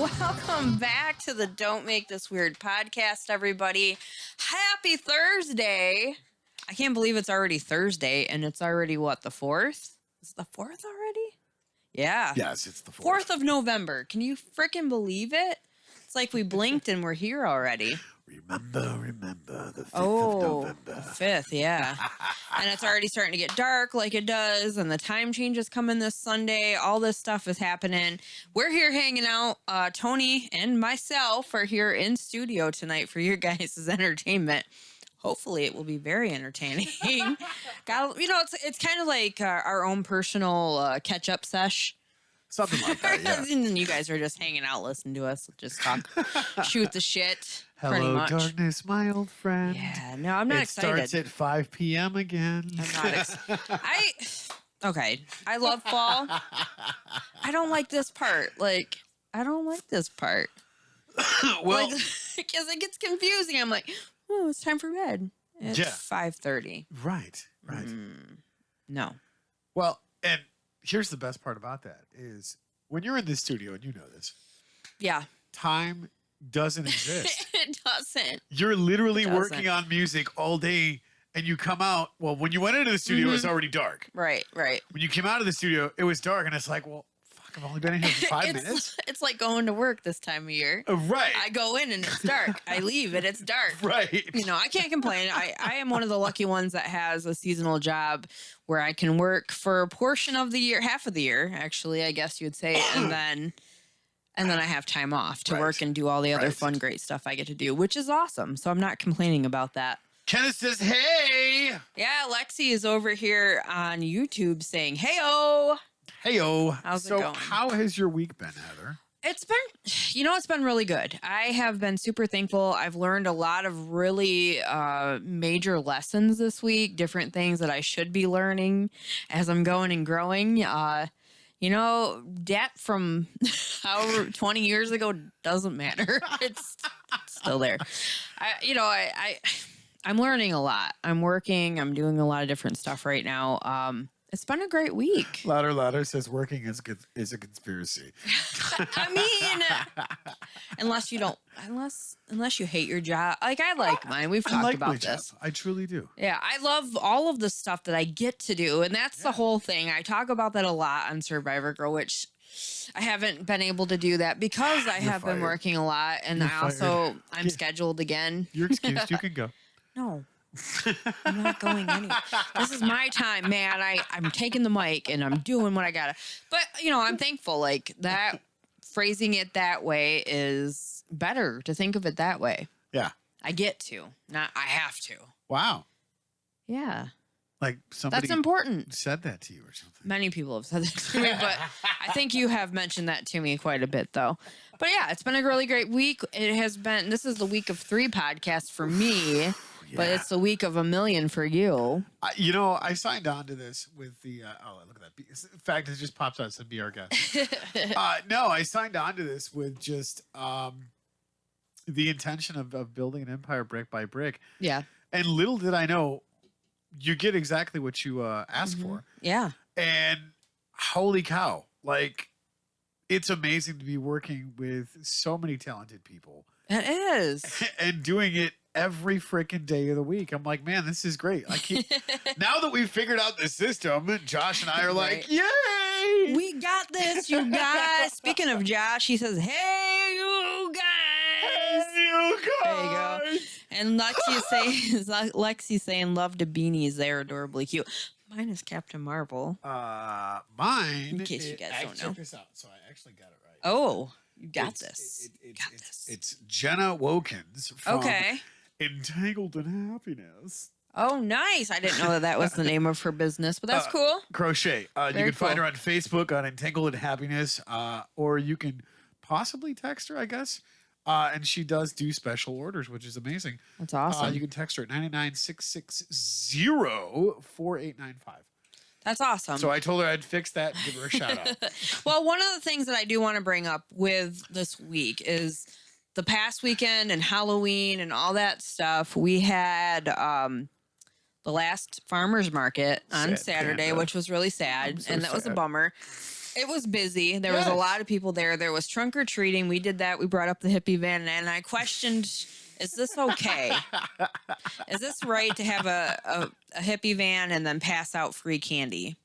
Welcome back to the Don't Make This Weird podcast, everybody. Happy Thursday. I can't believe it's already Thursday, and it's already, what, the 4th? Is it the 4th already? Yeah. Yes, it's the 4th. 4th of November. Can you freaking believe it? It's like we blinked and we're here already. Remember the 5th Oh, of November. the 5th, yeah. And it's already starting to get dark like it does, and the time change is coming this Sunday. All this stuff is happening. We're here hanging out. Tony and myself are here in studio tonight for your guys' entertainment. Hopefully it will be very entertaining. It's kind of like our own personal catch-up sesh. Something like that, yeah. And then you guys are just hanging out, listening to us, just talk, shoot the shit. Pretty Hello, much. darkness, my old friend. Yeah, no, I'm not excited. It starts at 5 p.m. again. I'm not okay. I love fall. I don't like this part. I don't like this part. Well, because it gets confusing. I'm like, oh, it's time for bed. It's 5:30. right. No. Well, and here's the best part about that is when you're in the studio, and you know this, Yeah. time doesn't exist. It doesn't. You're literally Doesn't. working on music all day, and you come out. Well, when you went into the studio, it was already dark. Right. When you came out of the studio, it was dark, and it's like, well, fuck, I've only been in here for 5 minutes. It's like going to work this time of year. Right. I go in and it's dark. I leave and it's dark. Right. I can't complain. I am one of the lucky ones that has a seasonal job where I can work for a portion of the year, half of the year, actually, I guess you'd say. And then I have time off to work and do all the other fun, great stuff I get to do, which is awesome. So I'm not complaining about that. Kenneth says, hey. Yeah, Lexi is over here on YouTube saying, hey-o. Hey-o. How's it so going? how has your week been, Heather? It's been really good. I have been super thankful. I've learned a lot of really major lessons this week, different things that I should be learning as I'm going and growing. Debt from 20 years ago doesn't matter. It's still there. I'm learning a lot. I'm working. I'm doing a lot of different stuff right now. It's been a great week. Louder says working is a conspiracy. I mean, unless you hate your job. Like, I like mine. We've talked about this. I truly do. Yeah, I love all of the stuff that I get to do. And that's the whole thing. I talk about that a lot on Survivor Girl, which I haven't been able to do that because I have been working a lot. And I'm scheduled again. You're excused. You can go. No. I'm not going anywhere. This is my time, man. I'm taking the mic and I'm doing what I gotta. But, I'm thankful. Like, that, phrasing it that way is better, to think of it that way. Yeah. I get to, not I have to. Wow. Yeah. Like somebody That's important. said that to you or something. Many people have said that to me, but I think you have mentioned that to me quite a bit, though. But yeah, it's been a really great week. This is the week of 3 podcasts for me. But it's the week of 1 million for you. I signed on to this with the look at that. In fact, it just pops out. It said be our guest. No, I signed on to this with just the intention of building an empire brick by brick. Yeah. And little did I know, you get exactly what you ask for. Yeah. And holy cow, like, it's amazing to be working with so many talented people. It is. And doing it every freaking day of the week. I'm like, man, this is great. Now that we've figured out the system, Josh and I are like, yay! We got this, you guys. Speaking of Josh, he says, hey, you guys. Hey, you guys. There you go. And Lexi's saying love to beanies. They're adorably cute. Mine is Captain Marvel. Mine. In case you guys don't know. Check this out. So I actually got it right. Oh, you got this. It's Jenna Wokins from Okay. Entangled in Happiness. Oh, nice. I didn't know that was the name of her business, but that's cool. Crochet. You can find her cool. on Facebook on Entangled in Happiness, or you can possibly text her, I guess. And she does do special orders, which is amazing. That's awesome. You can text her at 996604895. That's awesome. So I told her I'd fix that and give her a shout out. Well, one of the things that I do want to bring up with this week is the past weekend and Halloween and all that stuff. We had the last farmer's market on Saturday, which was really sad. And that was a bummer. It was busy. There was a Yes. lot of people there. There was trunk or treating. We did that. We brought up the hippie van, and I questioned, is this okay? Is this right to have a hippie van and then pass out free candy?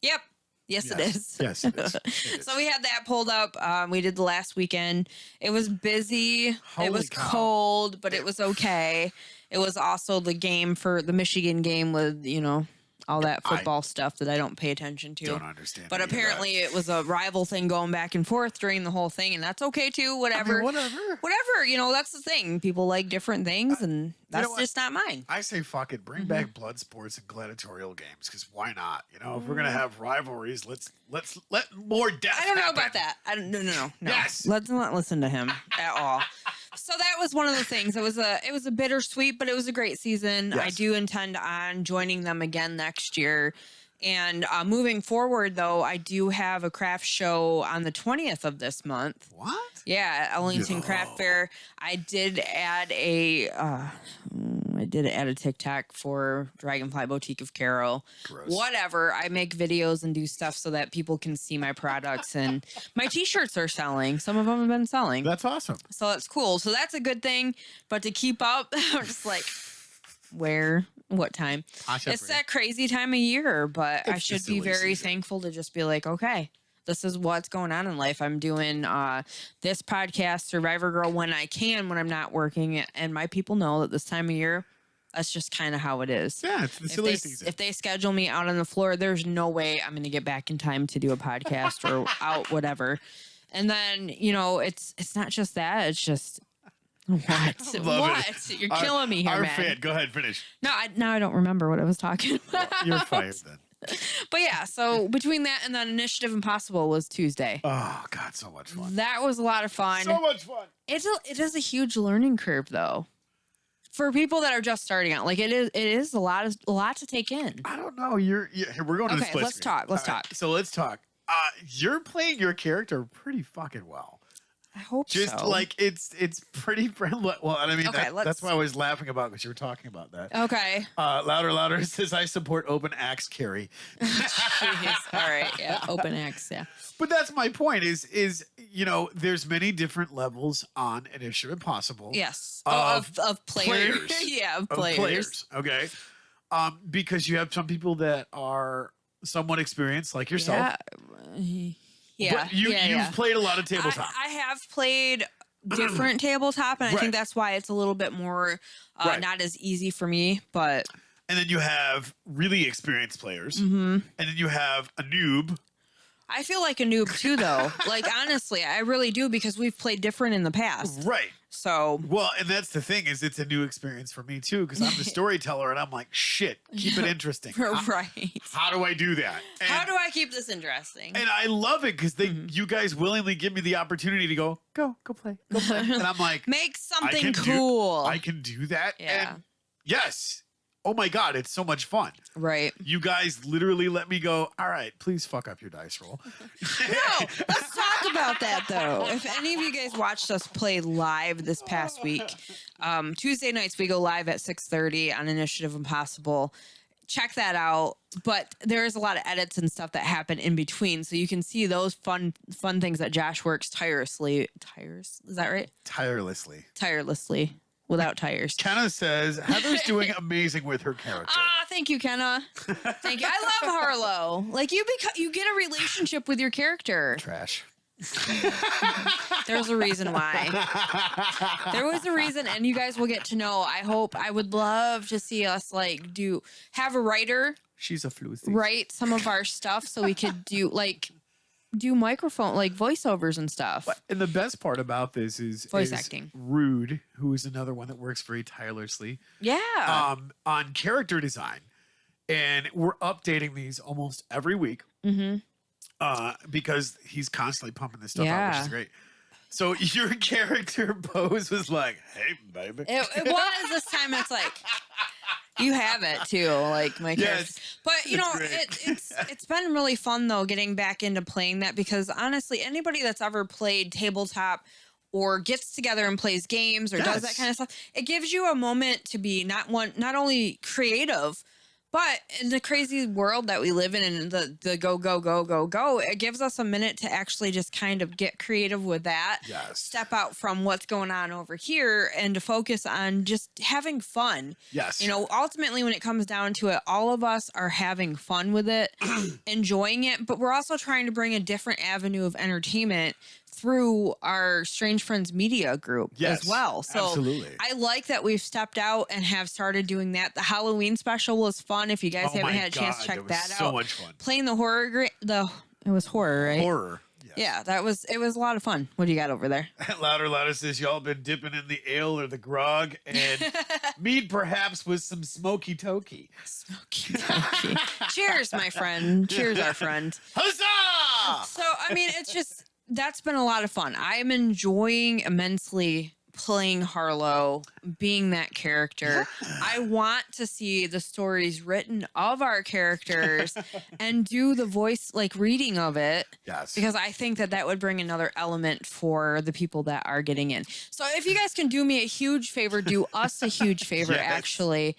Yep. Yes, it is. Yes, it is. It is. So we had that pulled up. We did the last weekend. It was busy. Holy it was cow. cold, but it was okay. It was also the game for the Michigan game with, all that football stuff that I don't pay attention to. Don't understand. But any of that. apparently it was a rival thing going back and forth during the whole thing, and that's okay too. Whatever. whatever. Whatever, that's the thing. People like different things, and that's what? just not mine. I say fuck it. Bring Mm-hmm. back blood sports and gladiatorial games because why not? If we're gonna have rivalries, let's let more death. I don't know happen. about that. I don't. No. Yes. Let's not listen to him at all. So that was one of the things. It was a bittersweet, but it was a great season. Yes. I do intend on joining them again next year. And moving forward, though, I do have a craft show on the 20th of this month. What? Yeah, at Ellington No. Craft Fair. I did add a TikTok for Dragonfly Boutique of Carol. Gross. Whatever. I make videos and do stuff so that people can see my products, and my t-shirts are selling. Some of them have been selling. That's awesome. So that's cool. So that's a good thing. But to keep up, I'm just like, where? What time? It's that crazy time of year, but I It's should the be silly very season. thankful to just be like, okay, this is what's going on in life. I'm doing this podcast, Survivor Girl, when I can, when I'm not working. And my people know that this time of year, that's just kind of how it is. Yeah, it's the silly season. If they schedule me out on the floor, there's no way I'm going to get back in time to do a podcast or out, whatever. And then, it's not just that. It's just, what? Love What? it. You're killing me here, Our man. fan, go ahead, finish. No, now I don't remember what I was talking about. You're fired then. But yeah, so between that and then Initiative Impossible was Tuesday. Oh God, so much fun. That was a lot of fun. So much fun. It is a huge learning curve though. For people that are just starting out. Like it is a lot to take in. I don't know. Here, we're going to the Okay, split let's screen. talk. Let's All right, talk. So let's talk. You're playing your character pretty fucking well. I hope Just so. like it's pretty friendly. Well, I mean, Okay, that's why I was laughing about because you were talking about that. Okay. Louder says I support open axe carry. Jeez. All right. Yeah. Open X. Yeah. But that's my point is there's many different levels on Initiative Impossible. Yes. Of Of players. players. Yeah. Of Of players. okay? Because you have some people that are somewhat experienced, like yourself. Yeah. But you've played a lot of tabletop. I have played different tabletop, and I Right. think that's why it's a little bit more Right. not as easy for me. But And then you have really experienced players. Mm-hmm. And then you have a noob. I feel like a noob too, though. Like honestly, I really do because we've played different in the past. Right. So Well, and that's the thing is it's a new experience for me too because I'm the storyteller and I'm like, shit, keep it interesting. right. How do I do that? And, How do I keep this interesting? and I love it because you guys willingly give me the opportunity to go play. And I'm like, Make something can cool. I can do that. Yeah. And yes. Oh my God, it's so much fun. right. You guys literally let me go, all right, please fuck up your dice roll. No, let's talk about that though. If any of you guys watched us play live this past week, Tuesday nights we go live at 6:30 on Initiative Impossible. Check that out. But there is a lot of edits and stuff that happen in between, so you can see those fun things that Josh works tirelessly. Is that right? Tirelessly. Without tires. Kenna says Heather's doing amazing with her character. Thank you, Kenna. Thank you. I love Harlow. Like you get a relationship with your character. Trash. There's a reason why. There was a reason, and you guys will get to know. I would love to see us have a writer She's a floozy. write some of our stuff so we could do microphone voiceovers and stuff. And the best part about this is Voice acting. Rude, who is another one that works very tirelessly Yeah. on character design, and we're updating these almost every week because he's constantly pumping this stuff out, which Yeah. is great. So your character pose was like, "Hey, baby." It was this time. It's like you have it too, like my character. Yes, But it's it's been really fun though getting back into playing that because honestly, anybody that's ever played tabletop or gets together and plays games or does that Yes. kind of stuff, it gives you a moment to be not only creative, But in the crazy world that we live in and the go, go, go, go, go, it gives us a minute to actually just kind of get creative with that. Yes. Step out from what's going on over here and to focus on just having fun. Yes. You know, ultimately, when it comes down to it, all of us are having fun with it, enjoying it, but we're also trying to bring a different avenue of entertainment through our Strange Friends Media group Yes, as well. So absolutely. I like that we've stepped out and have started doing that. The Halloween special was fun. If you guys Oh haven't my had a chance to God, check it was that so out. much fun. Playing the horror, it was horror, right? Horror. Yes. Yeah, it was a lot of fun. What do you got over there? Louder says y'all been dipping in the ale or the grog and mead perhaps with some smoky tokey. Smoky Tokey. Cheers, my friend. Cheers, our friend. Huzzah! So, I mean, that's been a lot of fun. I'm enjoying immensely playing Harlow, being that character. I want to see the stories written of our characters and do the voice like reading of it. Yes. Because I think that would bring another element for the people that are getting in. So if you guys can do me a huge favor, do us a huge favor, Yes. actually.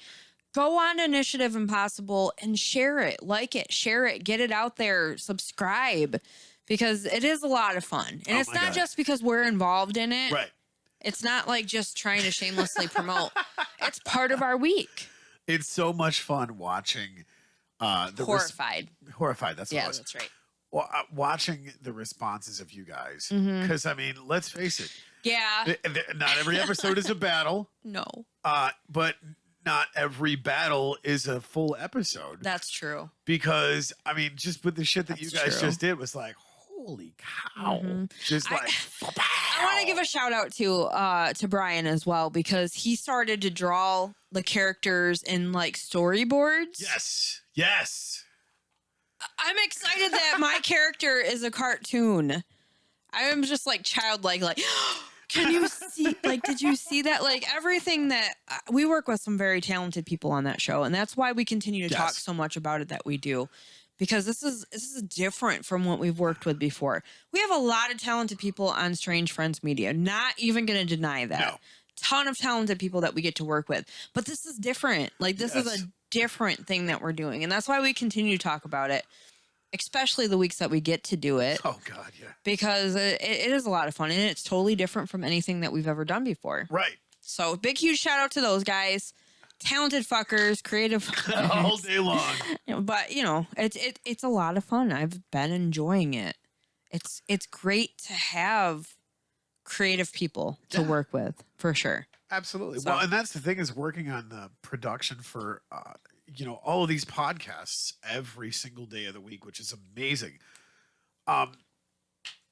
Go on Initiative Impossible and share it, like it, share it, get it out there, subscribe, because it is a lot of fun. And Oh it's my not God. just because we're involved in it. Right. It's not like just trying to shamelessly promote. It's part of our week. It's so much fun watching the Horrified. horrified. That's what Yeah, it was. that's right. Well, watching the responses of you guys, Mhm. because I mean, let's face it, Yeah. not every episode is a battle, No, but not every battle is a full episode. that's true. Because I mean, just with the shit that you That's guys true. just did was like, holy cow! Mhm. Just I- like, I want to give a shout out to Brian as well, because he started to draw the characters in like storyboards. yes. I'm excited that my character is a cartoon. I am just like childlike, like, can you see, like, did you see that? Like everything that we work with some very talented people on that show. And that's why we continue to talk Yes. so much about it that we do, because this is different from what we've worked with before. We have a lot of talented people on Strange Friends Media. Not even going to deny that. No. Ton of talented people that we get to work with, but this is different. Like this is Yes. a different thing that we're doing. And that's why we continue to talk about it, especially the weeks that we get to do it, Oh God, yeah. because it is a lot of fun and it's totally different from anything that we've ever done before. Right. So big, huge shout out to those guys, talented fuckers, creative, All day long. but you know, it's a lot of fun. I've been enjoying it. It's great to have creative people to Yeah. work with, for sure. Absolutely. So- Well, and that's the thing is working on the production for all of these podcasts every single day of the week, which is amazing.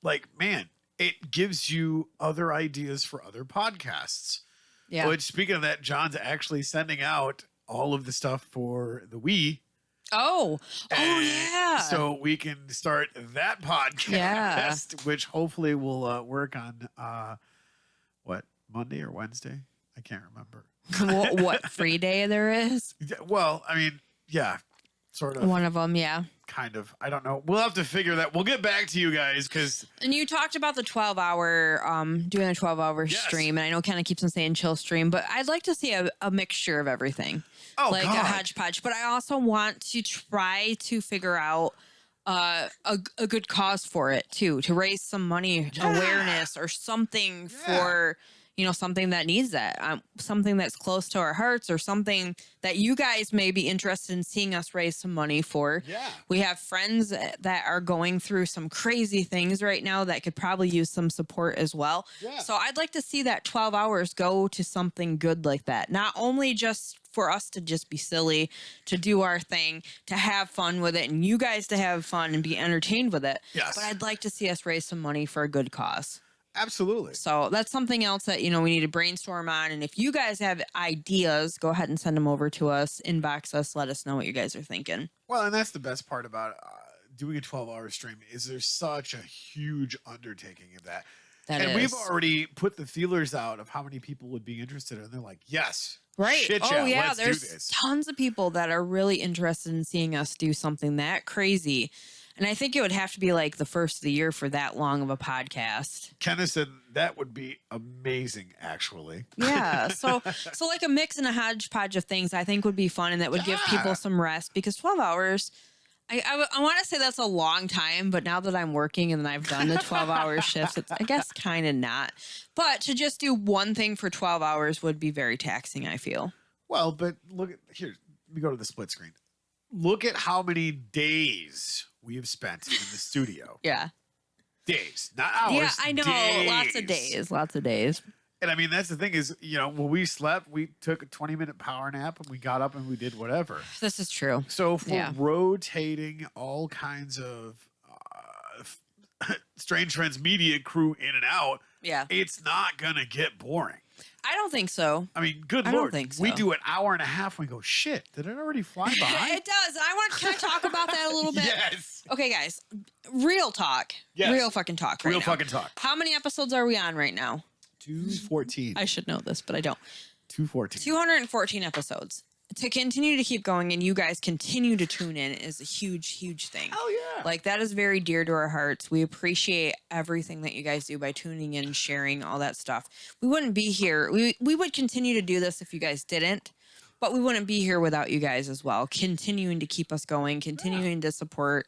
Like, man, it gives you other ideas for other podcasts. Yeah. Which, speaking of that, John's actually sending out all of the stuff for the Wii. Oh And yeah. So we can start that podcast, Yeah. which hopefully will work on what, Monday or Wednesday? I can't remember. what free day there is? Yeah, well, I mean, yeah, sort of, One of them, yeah. kind of. I don't know. We'll have to figure that. We'll get back to you guys because And you talked about the 12-hour, doing a 12-hour Yes. stream, and I know Kenna keeps on saying chill stream, but I'd like to see a mixture of everything, oh like god, a hodgepodge. But I also want to try to figure out a good cause for it too, to raise some money, Yeah. awareness, or something Yeah. for something that needs that, something that's close to our hearts, or something that you guys may be interested in seeing us raise some money for. yeah, We have friends that are going through some crazy things right now that could probably use some support as well. yeah. So I'd like to see that 12 hours go to something good like that. Not only just for us to just be silly, to do our thing, to have fun with it, and you guys to have fun and be entertained with it. Yes. But I'd like to see us raise some money for a good cause. Absolutely. So that's something else that, we need to brainstorm on. And if you guys have ideas, go ahead and send them over to us, inbox us, let us know what you guys are thinking. Well, and that's the best part about doing a 12-hour stream is there's such a huge undertaking of that. That We've is. already put the feelers out of how many people would be interested, and they're like, "Yes, Right. shit, Oh, yeah. let's There's do this." tons of people that are really interested in seeing us do something that crazy. And I think it would have to be like the first of the year for that long of a podcast. Kenna said that would be amazing, actually. Yeah. So like a mix and a hodgepodge of things I think would be fun and that would give people some rest because 12 hours, I want to say that's a long time, but now that I'm working and I've done the 12-hour shifts, it's, I guess, kind of not. But to just do one thing for 12 hours would be very taxing, I feel. Well, but look at here. Let me go to the split screen. Look at how many days we have spent in the studio. Yeah. Days, not hours. Yeah, I know. Days. Lots of days. And I mean, that's the thing is, when we slept, we took a 20-minute power nap and we got up and we did whatever. This is true. So if we're rotating all kinds of Strange Trends Media crew in and out, it's not going to get boring. I don't think so. I mean, good I Lord. don't think so. We do an hour and a half and we go, shit, did it already fly by? It does. Can I talk about that a little bit? Yes. Okay, guys. Real talk. Yes. Real fucking talk right Real now. fucking talk. How many episodes are we on right now? 214. I should know this, but I don't. 214. 214 episodes. To continue to keep going and you guys continue to tune in is a huge, huge thing. Oh, yeah. Like, that is very dear to our hearts. We appreciate everything that you guys do by tuning in, sharing, all that stuff. We wouldn't be here. We would continue to do this if you guys didn't, but we wouldn't be here without you guys as well. Continuing to keep us going, continuing to support,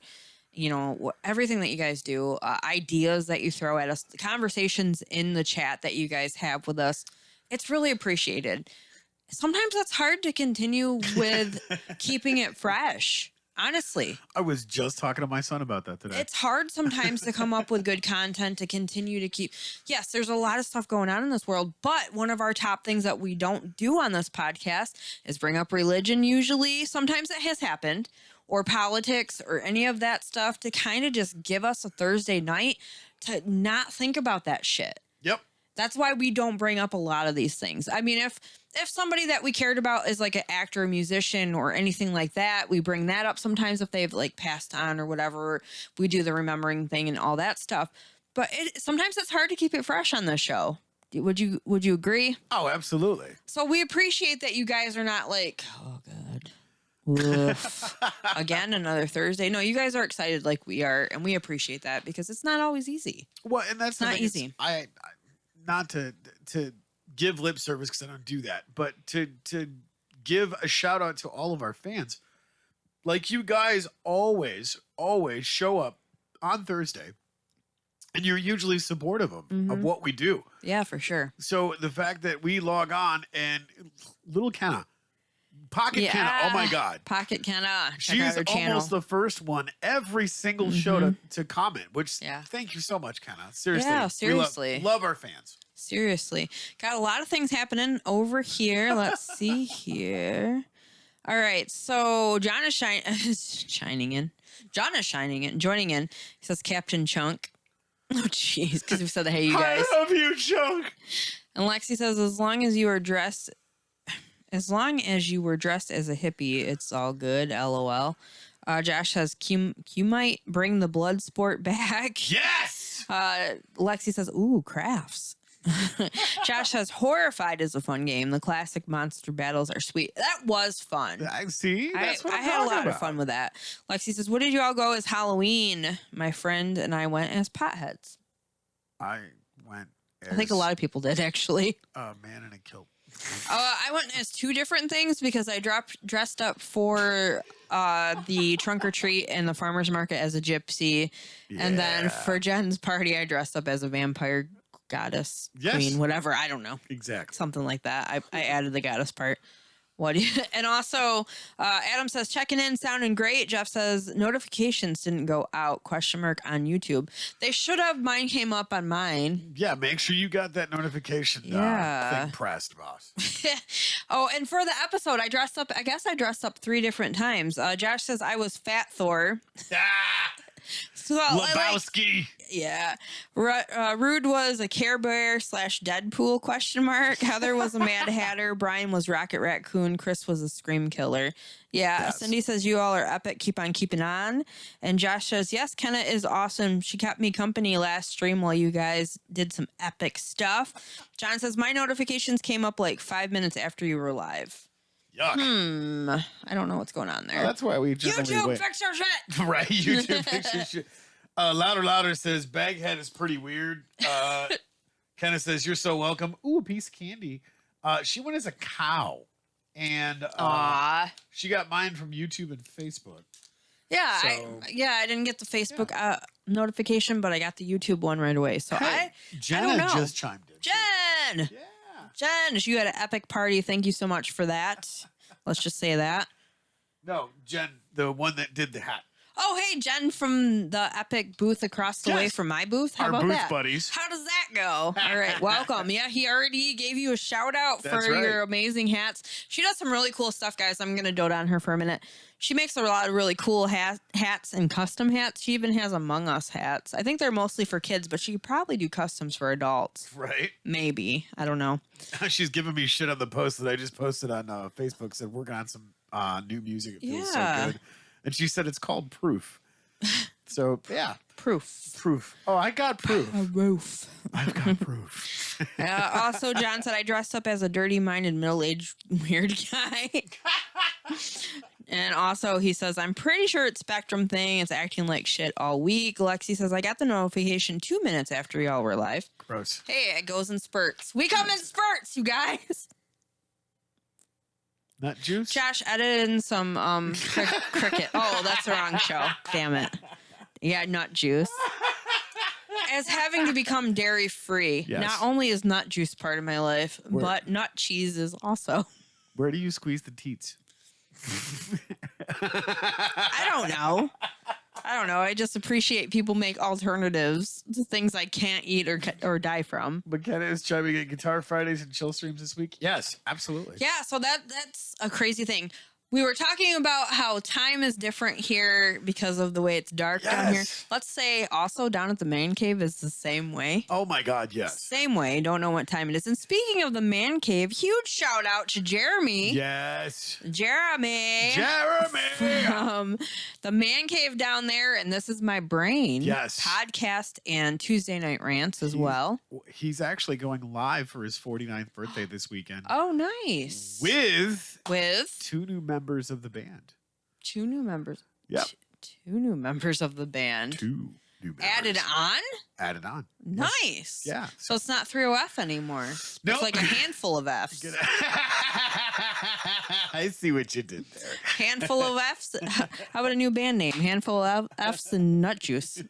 everything that you guys do, ideas that you throw at us, the conversations in the chat that you guys have with us. It's really appreciated. Sometimes that's hard to continue with keeping it fresh. Honestly, I was just talking to my son about that today. it's hard sometimes to come up with good content to continue to keep. Yes, there's a lot of stuff going on in this world, but one of our top things that we don't do on this podcast is bring up religion. Usually, sometimes it has happened, or politics, or any of that stuff to kind of just give us a Thursday night to not think about that shit. Yep. That's why we don't bring up a lot of these things. I mean, if somebody that we cared about is like an actor, musician, or anything like that, we bring that up sometimes if they've like passed on or whatever. We do the remembering thing and all that stuff. But sometimes it's hard to keep it fresh on the show. Would you agree? Oh, absolutely. So we appreciate that you guys are not like, oh God, woof. Again, another Thursday. No, you guys are excited like we are, and we appreciate that because it's not always easy. Well, and that's Not the thing. easy. I not to give lip service because I don't do that, but to give a shout out to all of our fans. Like, you guys always show up on Thursday, and you're usually supportive of what we do. Yeah, for sure. So the fact that we log on and little Kenna, Pocket Kenna, oh my God. Pocket Kenna. Check She's out her channel. almost the first one every single show to comment, which thank you so much, Kenna. Seriously. Yeah, seriously. We love our fans. Seriously. Got a lot of things happening over here. Let's see here. All right. So John is shining in. John is shining in, joining in. He says Captain Chunk. Oh, jeez. Because we said, hey, you guys. I love you, Chunk. And Lexi says, as long as you were dressed as a hippie, it's all good. LOL. Josh says, Q might bring the blood sport back. Yes. Lexi says, ooh, crafts. Josh says, Horrified is a fun game. The classic monster battles are sweet. That was fun. I see. That's what I I'm had a lot talking of fun with that. Lexi says, what did you all go as Halloween? My friend and I went as potheads. I went as I think a lot of people did, actually. a man in a kilt. I went as two different things because I dressed up for the trunk or treat and the farmer's market as a gypsy. And then for Jen's party, I dressed up as a vampire goddess, queen, whatever. I don't know. Exactly. Something like that. I added the goddess part. And also, Adam says, checking in, sounding great. Jeff says, notifications didn't go out, ? On YouTube. They should have. Mine came up on mine. Yeah, make sure you got that notification thing pressed, boss. Oh, and for the episode, I dressed up 3 different times. Josh says I was Fat Thor. So, Lebowski. Yeah. Rude was a Care Bear / Deadpool ? Heather was a Mad Hatter. Brian was Rocket Raccoon. Chris was a Scream Killer. Yeah. Yes. Cindy says, you all are epic. Keep on keeping on. And Josh says, yes, Kenna is awesome. She kept me company last stream while you guys did some epic stuff. John says, my notifications came up like 5 minutes after you were live. Yuck. I don't know what's going on Oh, there. that's why we generally YouTube, wait. fix your shit. Right, YouTube picture shit. Louder says Baghead is pretty weird. Kenneth says you're so welcome. Ooh, a piece of candy. She went as a cow, and Aw. she got mine from YouTube and Facebook. Yeah, So- I didn't get the Facebook notification, but I got the YouTube one right away. So Hey, Jenna don't know. just chimed in. Jen, Yeah. you had an epic party. Thank you so much for that. Let's just say that. No, Jen, the one that did the hat. Oh, hey, Jen from the Epic booth across the way Yes. from my booth. How Our about booth that? buddies. How does that go? All right, welcome. Yeah, he already gave you a shout out That's for right. your amazing hats. She does some really cool stuff, guys. I'm going to dote on her for a minute. She makes a lot of really cool hats and custom hats. She even has Among Us hats. I think they're mostly for kids, but she could probably do customs for adults. Right. Maybe. I don't know. She's giving me shit on the post that I just posted on Facebook. Said working on some new music. It feels Yeah. so good. And she said it's called Proof. So yeah, Proof. Proof. Oh, I got proof. A roof. I've got proof. Also, John said I dressed up as a dirty-minded, middle-aged weird guy. And also, he says, I'm pretty sure it's Spectrum thing. It's acting like shit all week. Lexi says, I got the notification 2 minutes after y'all were live. Gross. Hey, it goes in spurts. We come in spurts, you guys. Nut juice. Josh edited in some cricket. Oh, that's the wrong show. Damn it. Yeah, nut juice. As having to become dairy free. Yes. Not only is nut juice part of my life, Where- but nut cheese is also. Where do you squeeze the teats? I don't know. I just appreciate people make alternatives to things I can't eat or die from. McKenna is chiming in Guitar Fridays and chill streams this week. Yes, absolutely. Yeah, so that's a crazy thing. We were talking about how time is different here because of the way it's dark down here. Yes. Let's say also down at the man cave is the same way. Oh my God, yes. Same way. Don't know what time it is. And speaking of the man cave, huge shout out to Jeremy. Yes. Jeremy. Jeremy. The man cave down there, and This Is My Brain. Yes. Podcast and Tuesday Night Rants as well. He's actually going live for his 49th birthday this weekend Oh, nice. with With 2 new members of the band. 2 new members. Yep. Two new members of the band. 2 new members. Added on? Added on. Nice. Yeah. So it's not 3OF anymore. Nope. It's like a handful of Fs. I see what you did there. Handful of Fs. How about a new band name? Handful of Fs and Nut Juice.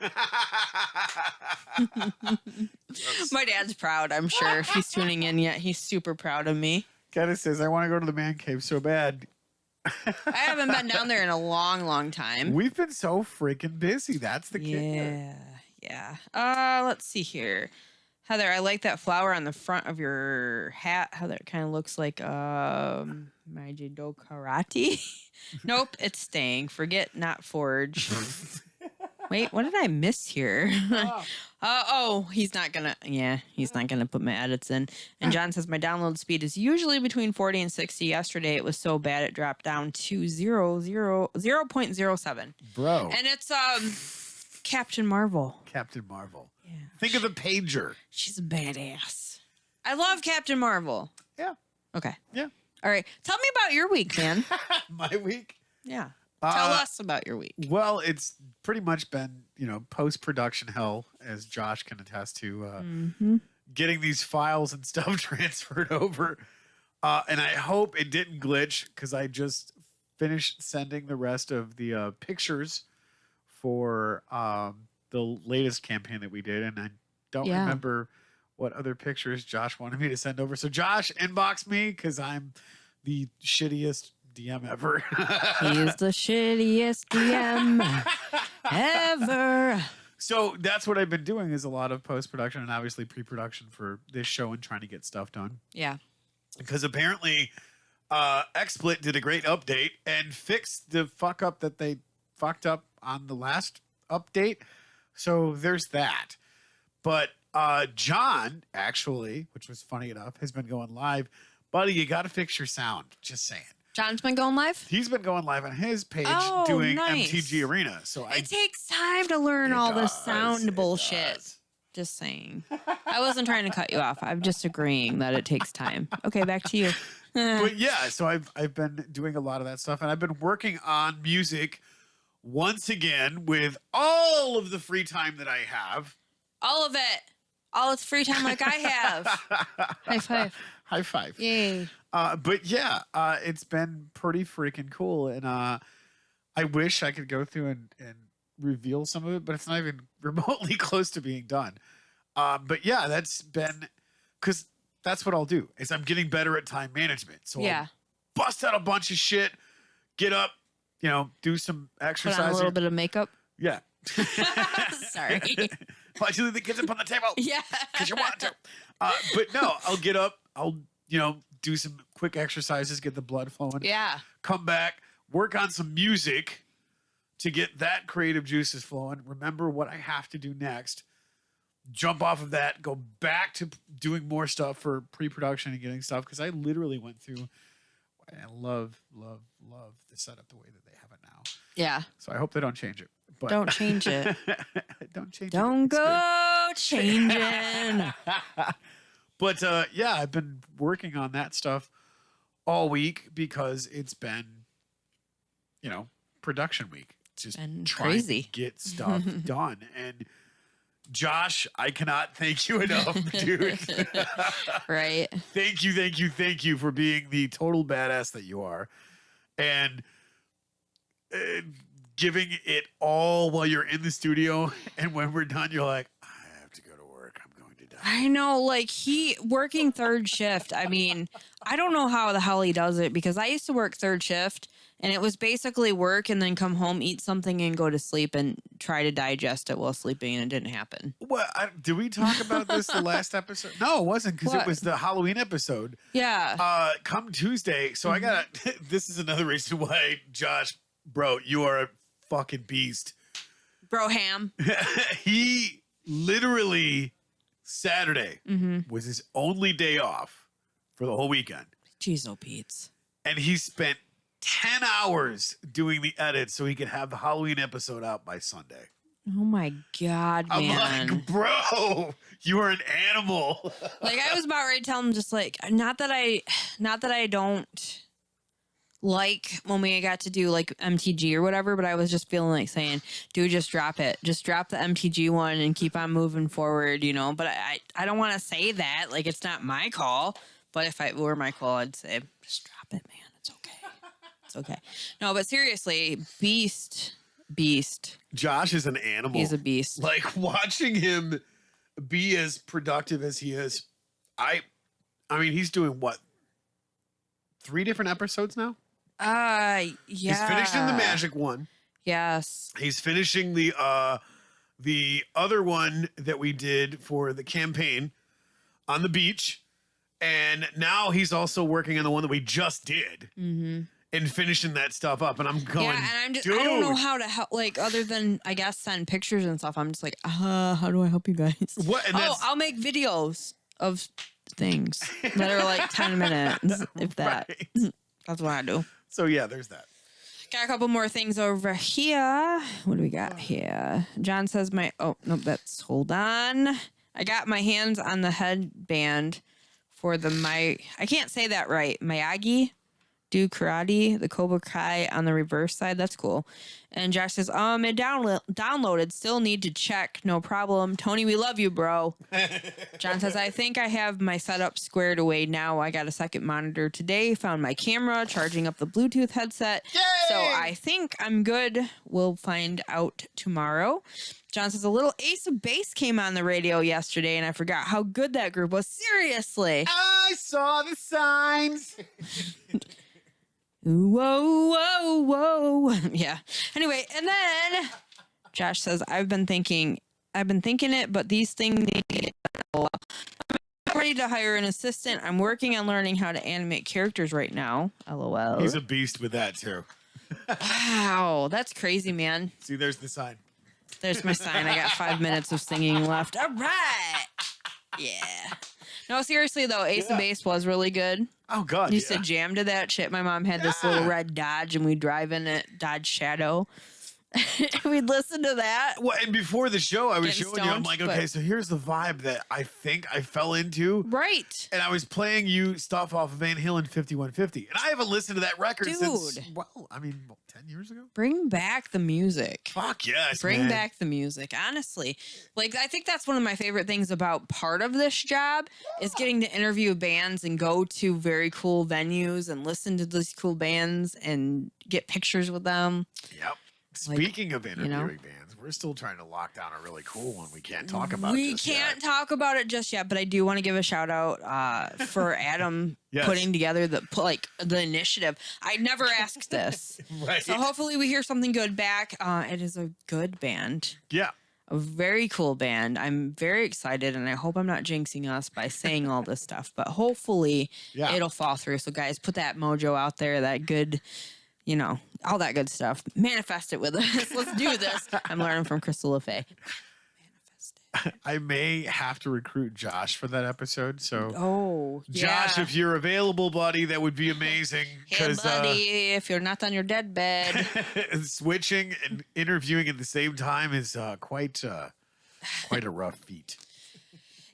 My dad's proud, I'm sure. If he's tuning in yet, he's super proud of me. Kenna says, I want to go to the man cave so bad. I haven't been down there in a long, long time. We've been so freaking busy. That's the kicker. Yeah. Let's see here. Heather, I like that flower on the front of your hat. Heather, it kind of looks like Majido Karate. Nope, it's staying. Forget not forge. Wait, what did I miss here? He's not gonna put my edits in. And John says my download speed is usually between 40 and 60. Yesterday it was so bad it dropped down to 0.07. Bro. And it's Captain Marvel. Captain Marvel. Yeah. Think of the pager. She's a badass. I love Captain Marvel. Yeah. Okay. Yeah. All right. Tell me about your week, man. My week. Yeah. Tell Uh, us about your week. Well, it's pretty much been, post-production hell, as Josh can attest to, getting these files and stuff transferred over. And I hope it didn't glitch because I just finished sending the rest of the pictures for the latest campaign that we did. And I don't Yeah. remember what other pictures Josh wanted me to send over. So Josh, inbox me because I'm the shittiest DM ever. He's the shittiest DM ever. So that's what I've been doing is a lot of post-production and obviously pre-production for this show and trying to get stuff done. Yeah. Because apparently XSplit did a great update and fixed the fuck up that they fucked up on the last update. So there's that. But John, actually, which was funny enough, has been going live. Buddy, you got to fix your sound. Just saying. John's been going live? He's been going live on his page Oh, doing nice. MTG Arena. So It takes time to learn It all this does, sound it bullshit. does. Just saying. I wasn't trying to cut you off. I'm just agreeing that it takes time. Okay, back to you. But yeah, so I've been doing a lot of that stuff, and I've been working on music once again with all of the free time that I have. All of it. All its free time like I have. High five. High five. Yay. But yeah, it's been pretty freaking cool, and I wish I could go through and reveal some of it, but it's not even remotely close to being done. But yeah, that's been because that's what I'll do is I'm getting better at time management. So Yeah. I'll bust out a bunch of shit, get up, do some Put exercise. on a little bit of makeup. Yeah. Sorry. Why do you leave the kids up on the table? Yeah. Because you want to. But no, I'll get up. I'll, do some quick exercises, get the blood flowing. Yeah. Come back, work on some music to get that creative juices flowing. Remember what I have to do next. Jump off of that, go back to doing more stuff for pre-production and getting stuff. Because I literally went through, I love the setup the way that they have it now. Yeah. So I hope they don't change it. But Don't change it. Don't change it. Don't It's good. go changing. But yeah, I've been working on that stuff all week because it's been, production week. It's just Been trying crazy. to get stuff done. And Josh, I cannot thank you enough, dude. Right. Thank you for being the total badass that you are. And giving it all while you're in the studio. And when we're done, you're like, I have to go to work. I'm going to die. I know, like he working third shift. I mean, I don't know how the hell he does it because I used to work third shift and it was basically work and then come home, eat something and go to sleep and try to digest it while sleeping, and it didn't happen. Well, did we talk about this the last episode? No, it wasn't, because it What? was the Halloween episode. Yeah. Come Tuesday. So I got this is another reason why, Josh, bro, you are a fucking beast. Bro ham. He literally Saturday was his only day off for the whole weekend. Jeez, oh Pete's. And he spent 10 hours doing the edit so he could have the Halloween episode out by Sunday. Oh my God, I'm man. like, bro, you are an animal. Like I was about ready to tell him just like not that I don't like when we got to do like MTG or whatever, but I was just feeling like saying, dude, just drop it. Just drop the MTG one and keep on moving forward, But I don't want to say that. Like it's not my call. But if it were my call, I'd say, just drop it, man. It's okay. It's okay. No, but seriously, beast. Josh is an animal. He's a beast. Like watching him be as productive as he is. I mean, he's doing what? 3 different episodes now? Yeah. He's finishing the magic one. Yes. He's finishing the other one that we did for the campaign on the beach. And now he's also working on the one that we just did. Mm-hmm. And finishing that stuff up. And I'm going, Yeah, and I'm just, dude. I don't know how to help, like, other than, I guess, send pictures and stuff. I'm just like, how do I help you guys? What? And that's, I'll make videos of things that are like 10 minutes, if that. right. That's what I do. So yeah, there's that. Got a couple more things over here. What do we got here? John says oh, no, hold on. I got my hands on the headband for I can't say that right. Miyagi do karate, the Cobra Kai on the reverse side. That's cool. And Josh says, it downloaded. Still need to check. No problem. Tony, we love you, bro. John says, I think I have my setup squared away now. I got a second monitor today. Found my camera, charging up the Bluetooth headset. Yay! So I think I'm good. We'll find out tomorrow. John says, a little Ace of Base came on the radio yesterday, and I forgot how good that group was. Seriously. I saw the signs. Whoa, whoa, whoa. Yeah. Anyway, and then Josh says, I've been thinking it, but these things need to get done. I'm ready to hire an assistant. I'm working on learning how to animate characters right now. LOL. He's a beast with that too. Wow. That's crazy, man. See, there's the sign. There's my sign. I got 5 minutes of singing left. All right. Yeah. No, seriously though, Ace of Base was really good. Oh God. Used to jam to that shit. My mom had this little red Dodge and we drive in it, Dodge Shadow. We'd listen to that. Well, and before the show, I was Getting showing you. I'm stoned, like, but- okay, so here's the vibe that I think I fell into. Right. And I was playing you stuff off of Van Halen 5150. And I haven't listened to that record since, Dude. well, I mean, 10 years ago? Bring back the music. Fuck yes, Bring man. back the music. Honestly, like I think that's one of my favorite things about part of this job is getting to interview bands and go to very cool venues and listen to these cool bands and get pictures with them. Yep. Like, Speaking of interviewing know? bands, we're still trying to lock down a really cool one we can't talk about. We just can't yet. talk about it just yet, but I do want to give a shout out for Adam Yes. putting together the initiative. I never asked this, Right. so hopefully we hear something good back. It is a good band. Yeah. A very cool band. I'm very excited, and I hope I'm not jinxing us by saying all this stuff, but hopefully Yeah. it'll fall through. So, guys, put that mojo out there, that good, all that good stuff. Manifest it with us. Let's do this. I'm learning from Crystal LaFay. Manifest it. I may have to recruit Josh for that episode. So, Oh, Josh, yeah. if you're available, buddy, that would be amazing. Hey, buddy, if you're not on your deadbed. Switching and interviewing at the same time is quite a rough feat.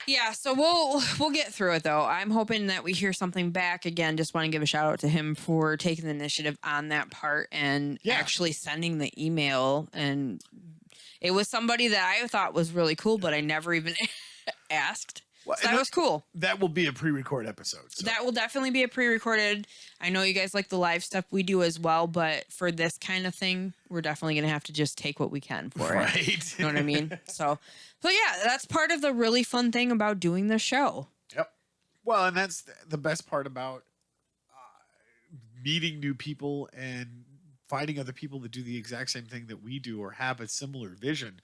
Yeah, so we'll get through it though. I'm hoping that we hear something back. Again, just want to give a shout out to him for taking the initiative on that part and Yeah. actually sending the email. And it was somebody that I thought was really cool, but I never even asked. Well, So and that was cool. That will be a pre-record episode. So. That will definitely be a pre-recorded. I know you guys like the live stuff we do as well, but for this kind of thing, we're definitely going to have to just take what we can for it. Right. You know what I mean? So yeah, that's part of the really fun thing about doing this show. Yep. Well, and that's the best part about meeting new people and finding other people that do the exact same thing that we do or have a similar vision.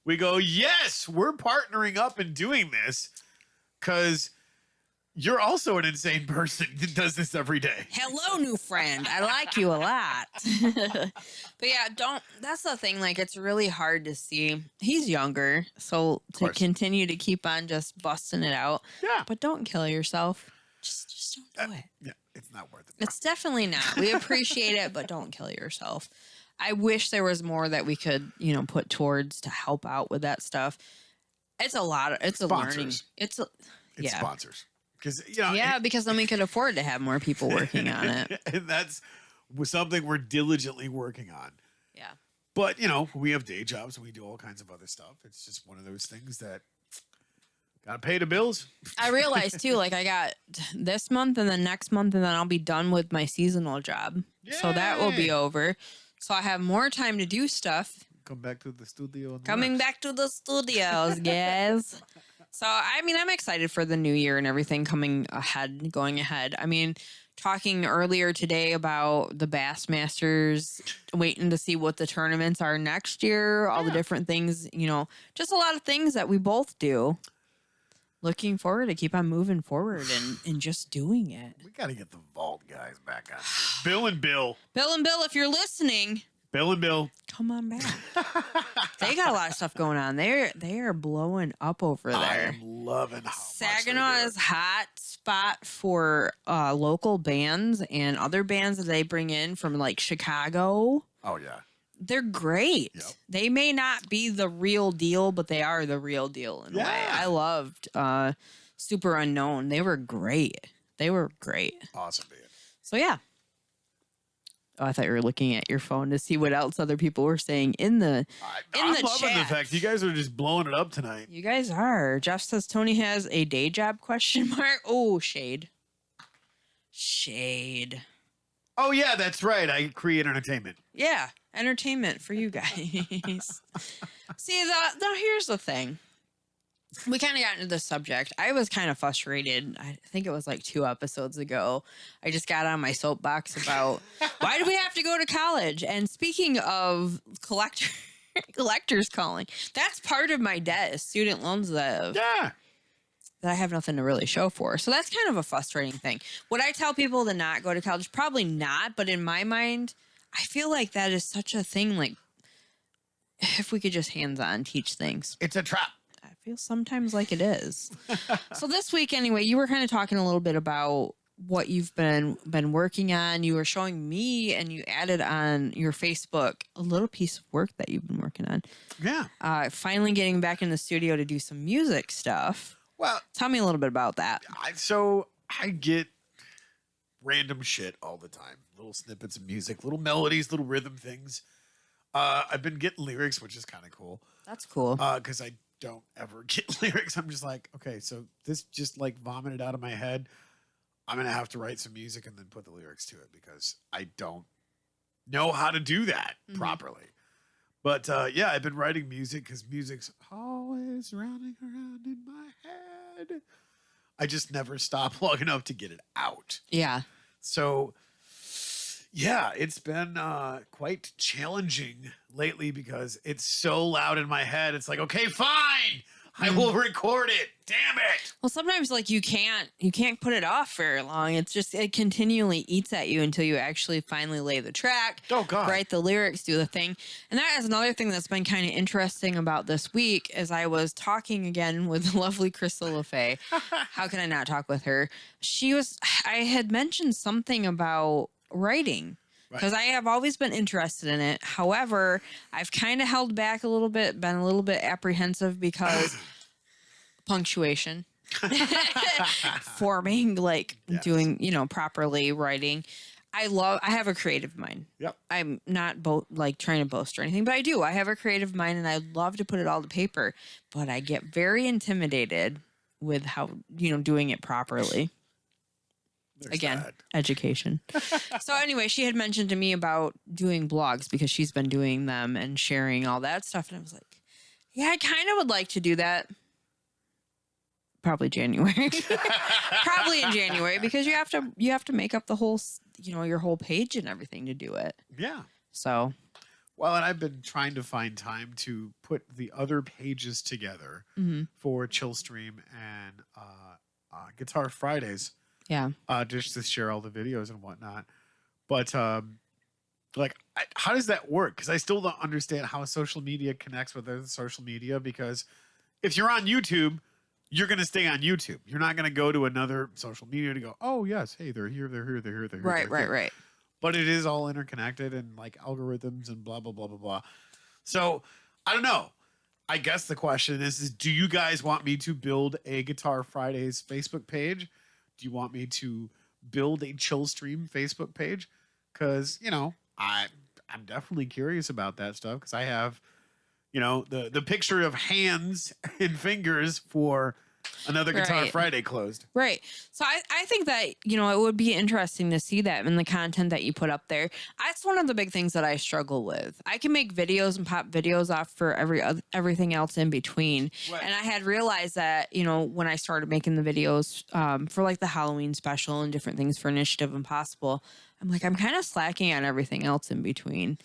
We go, yes, we're partnering up and doing this because you're also an insane person that does this every day. Hello, new friend. I like you a lot. But yeah, that's the thing. Like, it's really hard to see. He's younger, so to course. continue to keep on just busting it out. Yeah. But don't kill yourself. Just don't do it. Yeah, it's not worth it. It's definitely not. We appreciate it, but don't kill yourself. I wish there was more that we could, put towards to help out with that stuff. It's a lot. It's a learning. Sponsors. It's yeah. sponsors. Because, Yeah, because then we could afford to have more people working on it. and that's something we're diligently working on. Yeah. But, we have day jobs and we do all kinds of other stuff. It's just one of those things that got to pay the bills. I realized too, like I got this month and then next month, and then I'll be done with my seasonal job. So that will be Yay. over. So I have more time to do stuff. Come back to the studio. And Coming relax. back to the studios, guys. So, I mean, I'm excited for the new year and everything going ahead. I mean, talking earlier today about the Bassmasters, waiting to see what the tournaments are next year, all the different things, just a lot of things that we both do. Looking forward to keep on moving forward and just doing it. We got to get the Vault guys back on. Bill and Bill. Bill and Bill, if you're listening, Bill and Bill. come on back. They got a lot of stuff going on. They are blowing up over there. I am loving how Saginaw much they is hot spot for local bands and other bands that they bring in from like Chicago. do. Oh, yeah. They're great. Yep. They may not be the real deal, but they are the real deal in a way. Yeah. I loved Super Unknown. They were great. Awesome, man. So yeah. Oh, I thought you were looking at your phone to see what else other people were saying in the I'm the loving the chat. fact you guys are just blowing it up tonight. You guys are. Jeff says Tony has a day job question mark. Oh, shade. Shade. Oh, yeah, that's right. I create entertainment. Yeah, entertainment for you guys. See, now here's the thing. We kind of got into this subject. I was kind of frustrated. I think it was like 2 episodes ago. I just got on my soapbox about why do we have to go to college? And speaking of collectors calling, that's part of my debt is student loans that Yeah. I have nothing to really show for. So that's kind of a frustrating thing. Would I tell people to not go to college? Probably not. But in my mind, I feel like that is such a thing. Like, if we could just hands-on teach things. It's a trap. I feel sometimes like it is. So this week, anyway, you were kind of talking a little bit about what you've been working on. You were showing me, and you added on your Facebook a little piece of work that you've been working on. Yeah. Finally getting back in the studio to do some music stuff. Well, Tell me a little bit about that. so I get random shit all the time. Little snippets of music, little melodies, little rhythm things. I've been getting lyrics, which is kind of cool. That's cool. Because I don't ever get lyrics. I'm just like, okay, so this just like vomited out of my head. I'm going to have to write some music and then put the lyrics to it because I don't know how to do that properly. But yeah, I've been writing music because music's always running around in my head. I just never stop long enough to get it out. Yeah. So yeah, it's been quite challenging lately because it's so loud in my head. It's like, okay, fine, I will record it. Damn it. Well, sometimes like you can't put it off very long. It's just it continually eats at you until you actually finally lay the track. Oh God. Write the lyrics, do the thing. And that is another thing that's been kind of interesting about this week as I was talking again with the lovely Crystal LaFay. How can I not talk with her? I had mentioned something about writing. Because I have always been interested in it. However, I've kind of held back a little bit, been a little bit apprehensive because punctuation, forming, like doing, properly writing. I have a creative mind. Yep. I'm not trying to boast or anything, but I do. I have a creative mind and I love to put it all to paper, but I get very intimidated with how, doing it properly. Again, education. So anyway, she had mentioned to me about doing blogs because she's been doing them and sharing all that stuff. And I was like, yeah, I kind of would like to do that. Probably January. Probably in January because you have to make up the whole, your whole page and everything to do it. Yeah. So. Well, and I've been trying to find time to put the other pages together for Chillstream and Guitar Fridays. Yeah. Just to share all the videos and whatnot. But how does that work? Because I still don't understand how social media connects with other social media. Because if you're on YouTube, you're going to stay on YouTube. You're not going to go to another social media to go, oh, yes, hey, they're here, they're here, they're here, they're here. Right. But it is all interconnected and like algorithms and blah, blah, blah, blah, blah. So I don't know. I guess the question is do you guys want me to build a Guitar Fridays Facebook page? Do you want me to build a Chillstream Facebook page? Because, I'm definitely curious about that stuff because I have, the picture of hands and fingers for another Guitar Friday closed. Right. So I think that, it would be interesting to see that in the content that you put up there. That's one of the big things that I struggle with. I can make videos and pop videos off for everything else in between. Right. And I had realized that, when I started making the videos for like the Halloween special and different things for Initiative Impossible, I'm like, I'm kind of slacking on everything else in between.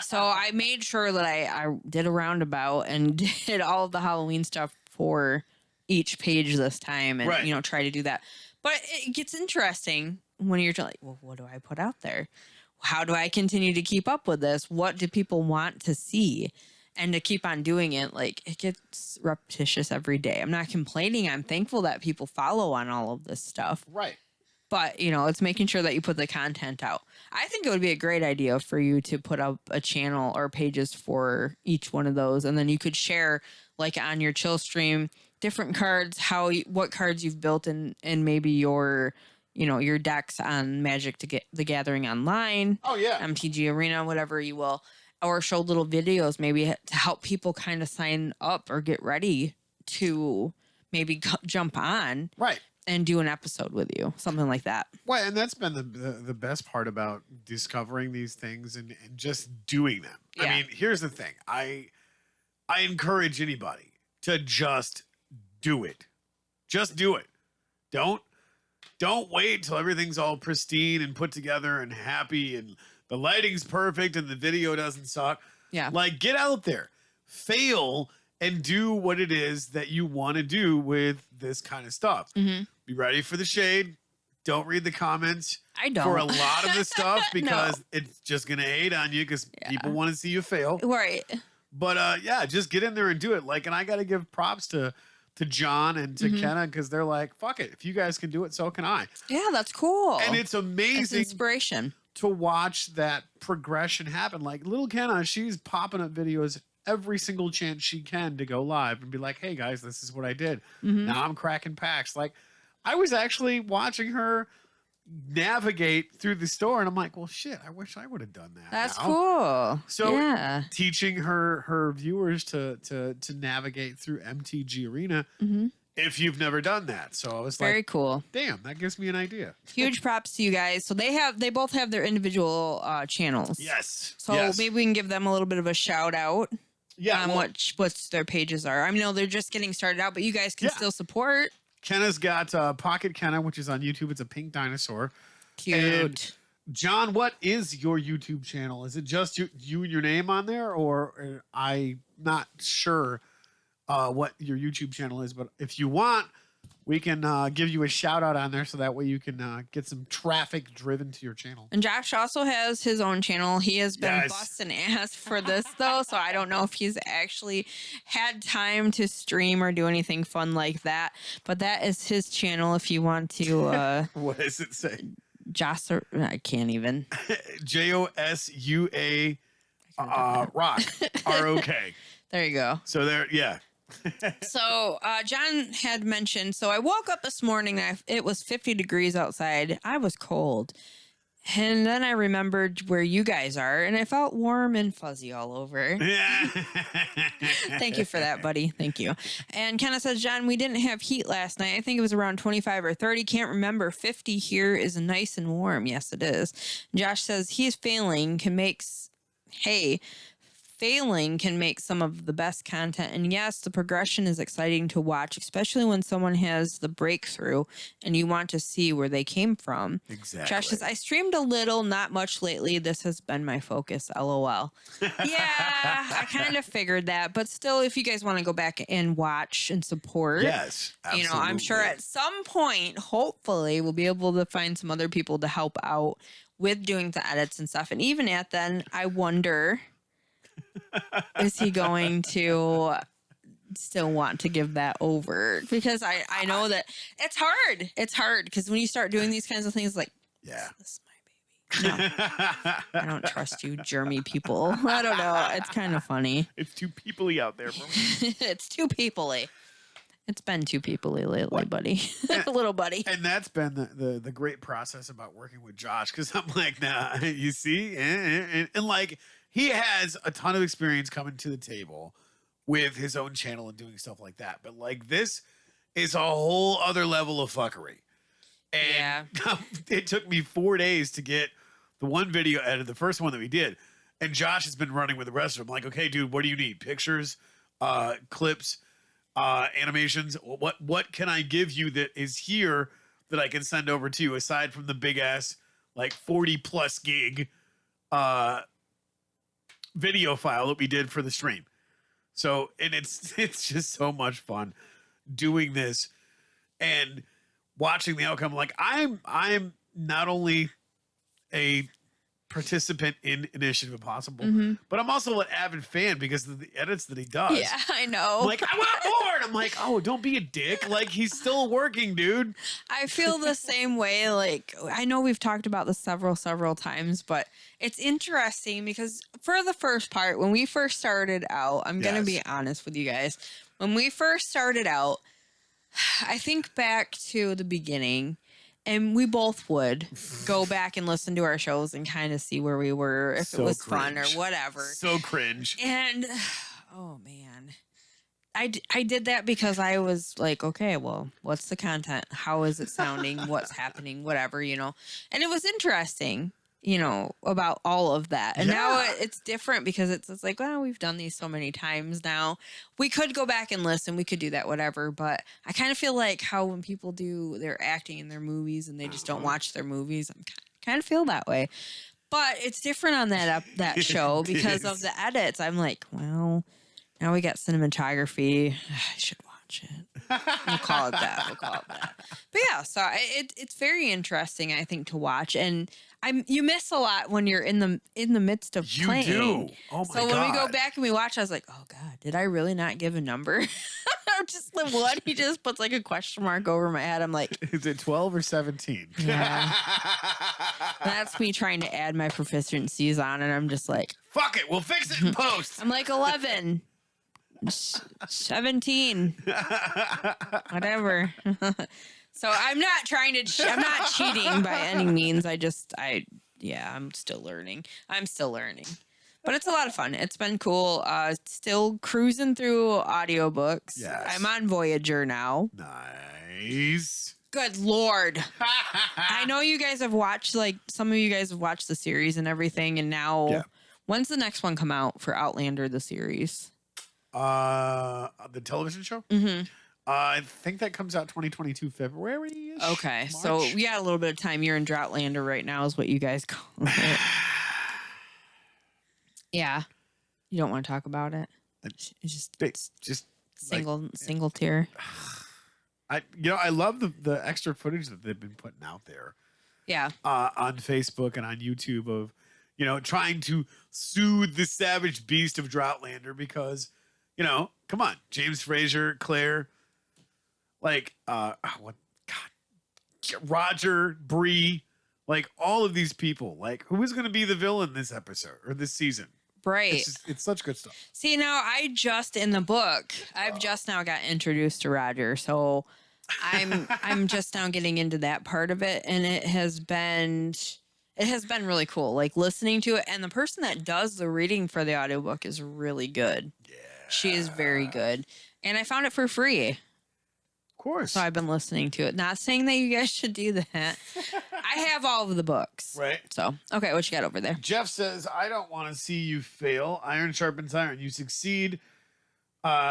So I made sure that I did a roundabout and did all of the Halloween stuff for each page this time and, try to do that. But it gets interesting when you're like, well, what do I put out there? How do I continue to keep up with this? What do people want to see? And to keep on doing it, like it gets repetitious every day. I'm not complaining. I'm thankful that people follow on all of this stuff. Right. But, it's making sure that you put the content out. I think it would be a great idea for you to put up a channel or pages for each one of those. And then you could share like on your Chillstream different cards, what cards you've built and maybe your decks on Magic the Gathering Online. Oh yeah. MTG Arena, whatever you will, or show little videos maybe to help people kind of sign up or get ready to maybe jump on. Right. And do an episode with you, something like that. Well, and that's been the best part about discovering these things and just doing them. Yeah. I mean, here's the thing. I encourage anybody to just do it. Just do it. Don't wait till everything's all pristine and put together and happy and the lighting's perfect and the video doesn't suck. Yeah. Like, get out there. Fail and do what it is that you want to do with this kind of stuff. Mm-hmm. Be ready for the shade. Don't read the comments. I don't. For a lot of the stuff because it's just going to hate on you because people want to see you fail. Right. But just get in there and do it. Like, and I got to give props to to John and to Mhm. Kenna because they're like, fuck it. If you guys can do it, so can I. Yeah, that's cool. And it's It's amazing inspiration. to watch that progression happen. Like little Kenna, she's popping up videos every single chance she can to go live and be like, hey guys, this is what I did. Mhm. Now I'm cracking packs. Like I was actually watching her navigate through the store and I'm like, well shit, I wish I would have done that. That's now. cool. So yeah. teaching her viewers to navigate through MTG Arena hmm if you've never done that. So I was Very like, cool. damn, that gives me an idea. Huge props to you guys. So they both have their individual channels. Yes. So yes. maybe we can give them a little bit of a shout out yeah, on well, what their pages are. I mean, they're just getting started out, but you guys can Yeah. still support. Kenna's got Pocket Kenna, which is on YouTube. It's a pink dinosaur. Cute. John, what is your YouTube channel? Is it just you and your name on there, or I'm not sure what your YouTube channel is, but if you want, we can give you a shout out on there so that way you can get some traffic driven to your channel. And Josh also has his own channel. He has been Yes. busting ass for this though, so I don't know if he's actually had time to stream or do anything fun like that. But that is his channel if you want to What does it say? Josh, I can't even. JOSUA rock ROK. There you go. So there, yeah. So John had mentioned, so I woke up this morning, it was 50 degrees outside. I was cold. And then I remembered where you guys are, and I felt warm and fuzzy all over. Thank you for that, buddy. Thank you. And Kenna says, John, we didn't have heat last night. I think it was around 25 or 30. Can't remember. 50 here is nice and warm. Yes, it is. Josh says he's failing can make some of the best content. And yes, the progression is exciting to watch, especially when someone has the breakthrough and you want to see where they came from. Exactly. Josh says, I streamed a little, not much lately. This has been my focus. LOL. Yeah, I kind of figured that. But still, if you guys want to go back and watch and support, Yes. you know, I'm sure absolutely. at some point, hopefully, we'll be able to find some other people to help out with doing the edits and stuff. And even at then, I wonder, is he going to still want to give that over? Because I know that it's hard. It's hard because when you start doing these kinds of things, like, Yeah. this is my baby. No, I don't trust you, germy people. I don't know. It's kind of funny. It's too peoply out there. For me. It's too peoply. It's been too peoply lately, buddy. Little buddy. And that's been the great process about working with Josh because I'm like, nah, you see, and like he has a ton of experience coming to the table with his own channel and doing stuff like that. But like this is a whole other level of fuckery. And it took me 4 days to get the one video edited, the first one that we did. And Josh has been running with the rest of them. Like, okay, dude, what do you need? Pictures, clips, animations. What can I give you that is here that I can send over to you aside from the big ass like 40 plus gig video file that we did for the stream. So, and it's just so much fun doing this and watching the outcome. Like I'm not only a participant in Initiative Impossible, but I'm also an avid fan because of the edits that he does. Yeah, I know. I'm like, I want more. And I'm like, oh, don't be a dick. Like he's still working, dude. I feel the same way. Like, I know we've talked about this several times, but it's interesting because for the first part, when we first started out, I'm going to be honest with you guys. When we first started out, I think back to the beginning, and we both would go back and listen to our shows and kind of see where we were, if So it was fun or cringe. whatever. So cringe. And, oh man, I did that because I was like, okay, well, what's the content? How is it sounding? What's happening? Whatever, you know. And it was interesting, you know, about all of that. And now Yeah. it's different because it's like, well, we've done these so many times now. We could go back and listen. We could do that, whatever. But I kind of feel like how when people do their acting in their movies and they just don't watch their movies, I kind of feel that way. But it's different on that show because of the edits. I'm like, well, now we got cinematography. I should watch it. We'll call it that. But yeah, so it's very interesting, I think, to watch. And you miss a lot when you're in the midst of You playing. do. Oh my So when we go God. back and we watch, I was like, oh God, did I really not give a number? just the one. He just puts like a question mark over my head. I'm like, Is it 12 or 17? yeah. That's me trying to add my proficiencies on, and I'm just like, Fuck it. We'll fix it in post. I'm like 11, 17, whatever. So I'm not trying to, I'm not cheating by any means. I'm still learning. I'm still learning. But it's a lot of fun. It's been cool. Still cruising through audiobooks. Yes. I'm on Voyager now. Nice. Good Lord. I know you guys have watched, like, some of you guys have watched the series and everything. And now, Yeah. when's the next one come out for Outlander, the series? The television show? Mm-hmm. I think that comes out 2022 February. Okay. So we got a little bit of time. You're in Droughtlander right now is what you guys call it. Yeah. You don't want to talk about it? It's just single tier. I love the extra footage that they've been putting out there. Yeah. On Facebook and on YouTube of, trying to soothe the savage beast of Droughtlander because, come on, James Fraser, Claire, Roger, Bree, like all of these people, like who is going to be the villain this episode or this season? Right. It's such good stuff. See, now I've just now got introduced to Roger, so I'm just now getting into that part of it, and it has been really cool, like listening to it. And the person that does the reading for the audiobook is really good. Yeah. She is very good. And I found it for free. Of course. So I've been listening to it. Not saying that you guys should do that. I have all of the books. Right. So, okay, what you got over there? Jeff says, I don't want to see you fail. Iron sharpens iron. You succeed.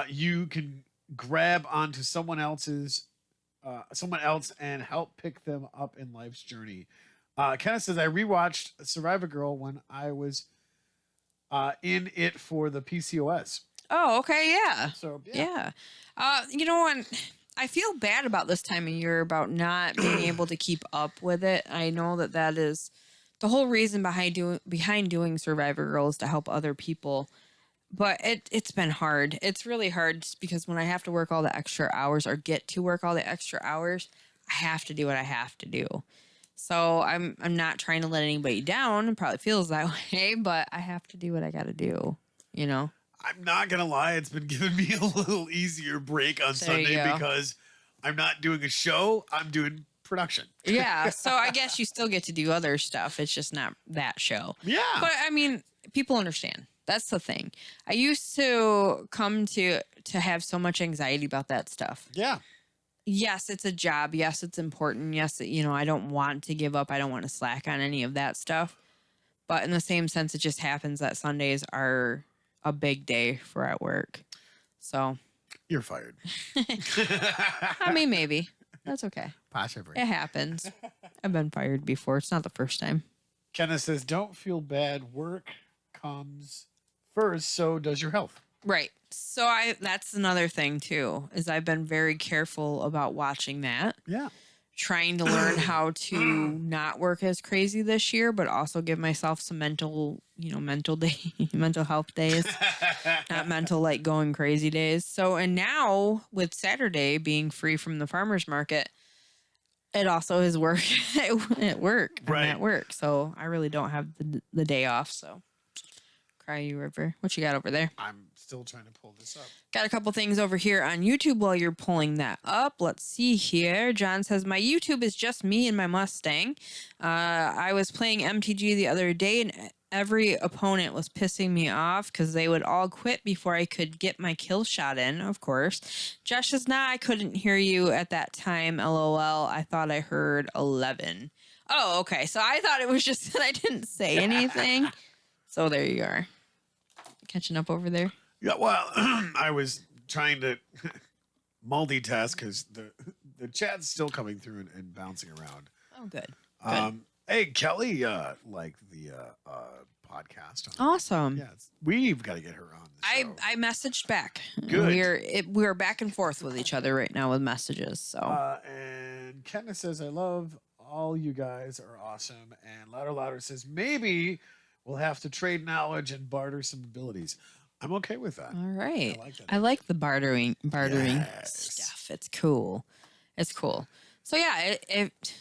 You can grab onto someone else and help pick them up in life's journey. Kenneth says, I rewatched Survivor Girl when I was in it for the PCOS. Oh, okay, yeah. So, yeah. You know what? I feel bad about this time of year about not being able to keep up with it. I know that is the whole reason behind doing Survivor Girl is to help other people. But it's been hard. It's really hard just because when I have to work all the extra hours or get to work all the extra hours, I have to do what I have to do. So I'm not trying to let anybody down. It probably feels that way, but I have to do what I got to do, I'm not going to lie. It's been giving me a little easier break on Sunday because I'm not doing a show. I'm doing production. Yeah. So I guess you still get to do other stuff. It's just not that show. Yeah. But I mean, people understand. That's the thing. I used to come to have so much anxiety about that stuff. Yeah. Yes, it's a job. Yes, it's important. Yes, I don't want to give up. I don't want to slack on any of that stuff. But in the same sense, it just happens that Sundays are a big day for at work. So you're fired. I mean, maybe. That's okay. Possibly. It happens. I've been fired before. It's not the first time. Kenneth says, don't feel bad. Work comes first, so does your health. Right. So that's another thing too, is I've been very careful about watching that. Yeah. Trying to learn how to not work as crazy this year, but also give myself some mental health days, not mental like going crazy days. So, and now with Saturday being free from the farmer's market, it also is work at work. Right. I'm at work. So I really don't have the day off. So cry you river. What you got over there? I'm still trying to pull this up. Got a couple things over here on YouTube while you're pulling that up. Let's see here. John says, my YouTube is just me and my Mustang. I was playing MTG the other day and every opponent was pissing me off because they would all quit before I could get my kill shot in, of course. Josh says, nah, I couldn't hear you at that time. LOL. I thought I heard 11. Oh, okay. So I thought it was just that I didn't say anything. So there you are. Catching up over there. Yeah, well, I was trying to multitask because the chat's still coming through and bouncing around. Oh, good. Hey, Kelly, like the podcast. Awesome. Yeah, we've got to get her on the show. I messaged back. Good. We're back and forth with each other right now with messages. So and Kenneth says, I love all you guys are awesome. And Louder says, maybe we'll have to trade knowledge and barter some abilities. I'm okay with that. All right. I like that. I like the bartering Yes. stuff. It's cool. It's cool. So yeah, it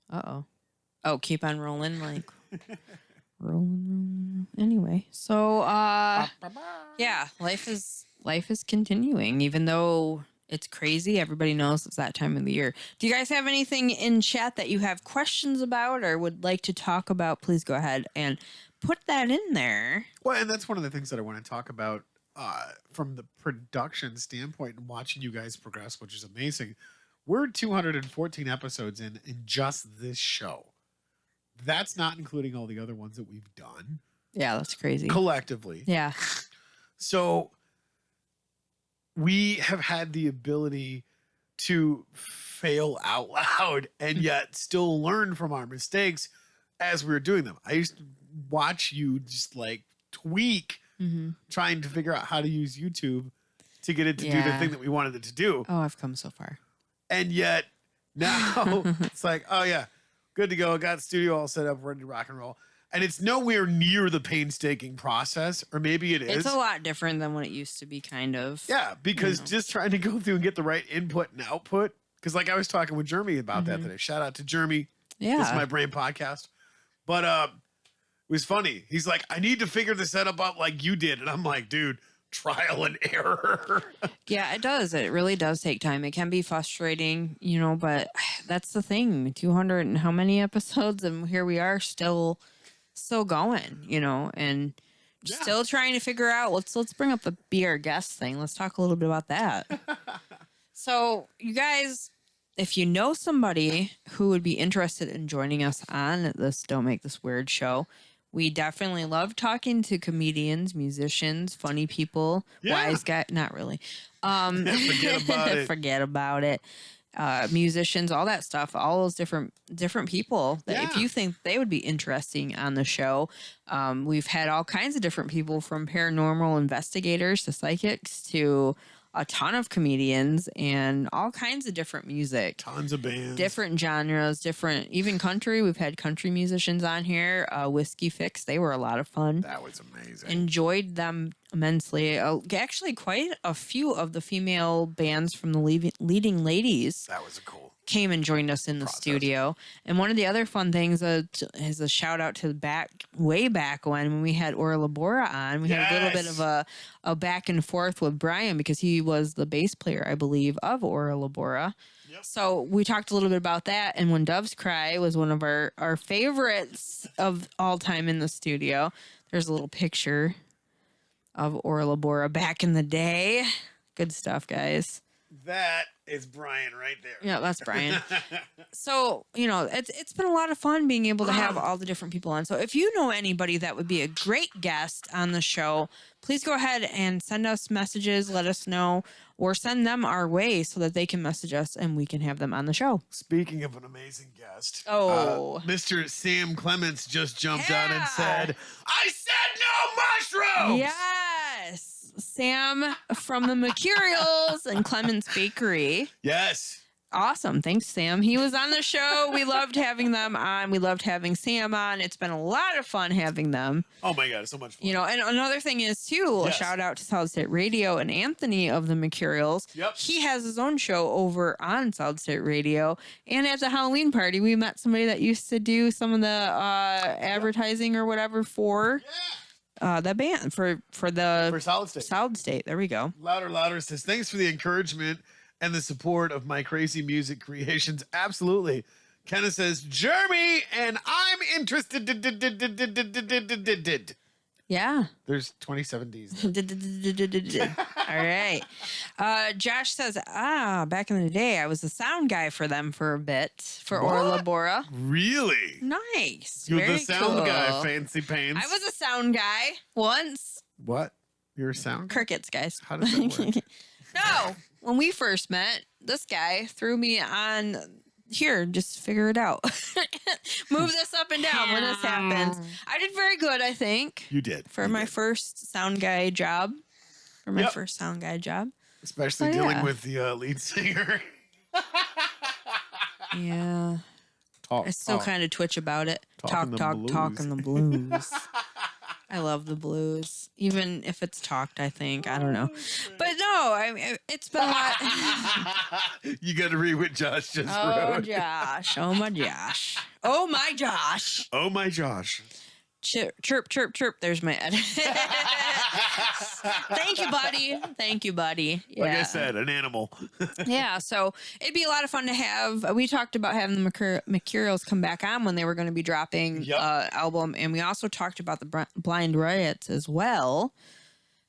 uh-oh. Oh, keep on rolling, like rolling. Anyway, so yeah, life is continuing, even though it's crazy. Everybody knows it's that time of the year. Do you guys have anything in chat that you have questions about or would like to talk about? Please go ahead and put that in there. Well, and that's one of the things that I want to talk about from the production standpoint and watching you guys progress, which is amazing. We're 214 episodes in just this show. That's not including all the other ones that we've done. Yeah, that's crazy. Collectively. Yeah. So we have had the ability to fail out loud and yet still learn from our mistakes as we were doing them. I used to watch you just like tweak trying to figure out how to use YouTube to get it to do the thing that we wanted it to do. Oh, I've come so far. And yet now it's like, oh yeah, good to go. Got the studio all set up, ready to rock and roll. And it's nowhere near the painstaking process, or maybe it is. It's a lot different than what it used to be, kind of. Yeah, because just trying to go through and get the right input and output. Because like I was talking with Jeremy about that today. Shout out to Jeremy. Yeah. This is my brain podcast. But it was funny. He's like, I need to figure the setup out like you did. And I'm like, dude, trial and error. Yeah, it does. It really does take time. It can be frustrating, but that's the thing. 200 and how many episodes? And here we are still going, and still trying to figure out. Let's bring up the Be Our Guest thing. Let's talk a little bit about that. So you guys, if you know somebody who would be interested in joining us on this Don't Make This Weird show, we definitely love talking to comedians, musicians, funny people, wise guy. Not really. Forget about it. Forget about it. Musicians, all that stuff, all those different people that if you think they would be interesting on the show. We've had all kinds of different people, from paranormal investigators to psychics to a ton of comedians and all kinds of different music. Tons of bands. Different genres, even country. We've had country musicians on here. Whiskey Fix. They were a lot of fun. That was amazing. Enjoyed them immensely. Actually, quite a few of the female bands from the Leading Ladies. That was cool. Came and joined us in the studio. And one of the other fun things is a shout out to way back when we had Orla Bora on. We had a little bit of a back and forth with Brian because he was the bass player, I believe, of Orla Bora. Yep. So we talked a little bit about that. And When Doves Cry was one of our favorites of all time in the studio. There's a little picture of Orla Bora back in the day. Good stuff, guys. That is Brian right there. Yeah, that's Brian. So, it's been a lot of fun being able to have all the different people on. So if you know anybody that would be a great guest on the show, please go ahead and send us messages, let us know, or send them our way so that they can message us and we can have them on the show. Speaking of an amazing guest, Mr. Sam Clements just jumped out and said, I said no mushrooms! Yes! Sam from the Mercurials and Clements Bakery. Yes. Awesome. Thanks, Sam. He was on the show. We loved having them on. We loved having Sam on. It's been a lot of fun having them. Oh my God, it's so much fun. And another thing is too, a shout out to Solid State Radio and Anthony of the Mercurials. Yep. He has his own show over on Solid State Radio. And at the Halloween party, we met somebody that used to do some of the advertising or whatever for that band for Solid State. Solid State. There we go. Louder says, thanks for the encouragement and the support of my crazy music creations. Absolutely. Kenneth says, Jeremy, and I'm interested. Yeah. There's 27 D's. All right. Josh says, back in the day, I was the sound guy for them for a bit, for Orla Bora. Really? Nice. You're Very the sound cool. guy, fancy pants. I was a sound guy once. What? You're a sound guy? Crickets, guys. How does that work? No. When we first met, this guy threw me on... Here, just figure it out. Move this up and down when this happens. I did very good, I think. You did. For my first sound guy job. Especially dealing with the lead singer. Yeah. I still kind of twitch about it. Talking the blues. I love the blues, even if it's talked. I think I don't know, but no, I mean it's been a lot. You got to read what Josh just Oh wrote. Josh, oh my Josh, oh my Josh. Oh my Josh. Chirp, chirp, chirp, chirp. There's my edit. Thank you, buddy. Thank you, buddy. Yeah. Like I said, an animal. Yeah, so it'd be a lot of fun to have. We talked about having the Mercurials come back on when they were going to be dropping Yep. album, and we also talked about the Blind Riots as well.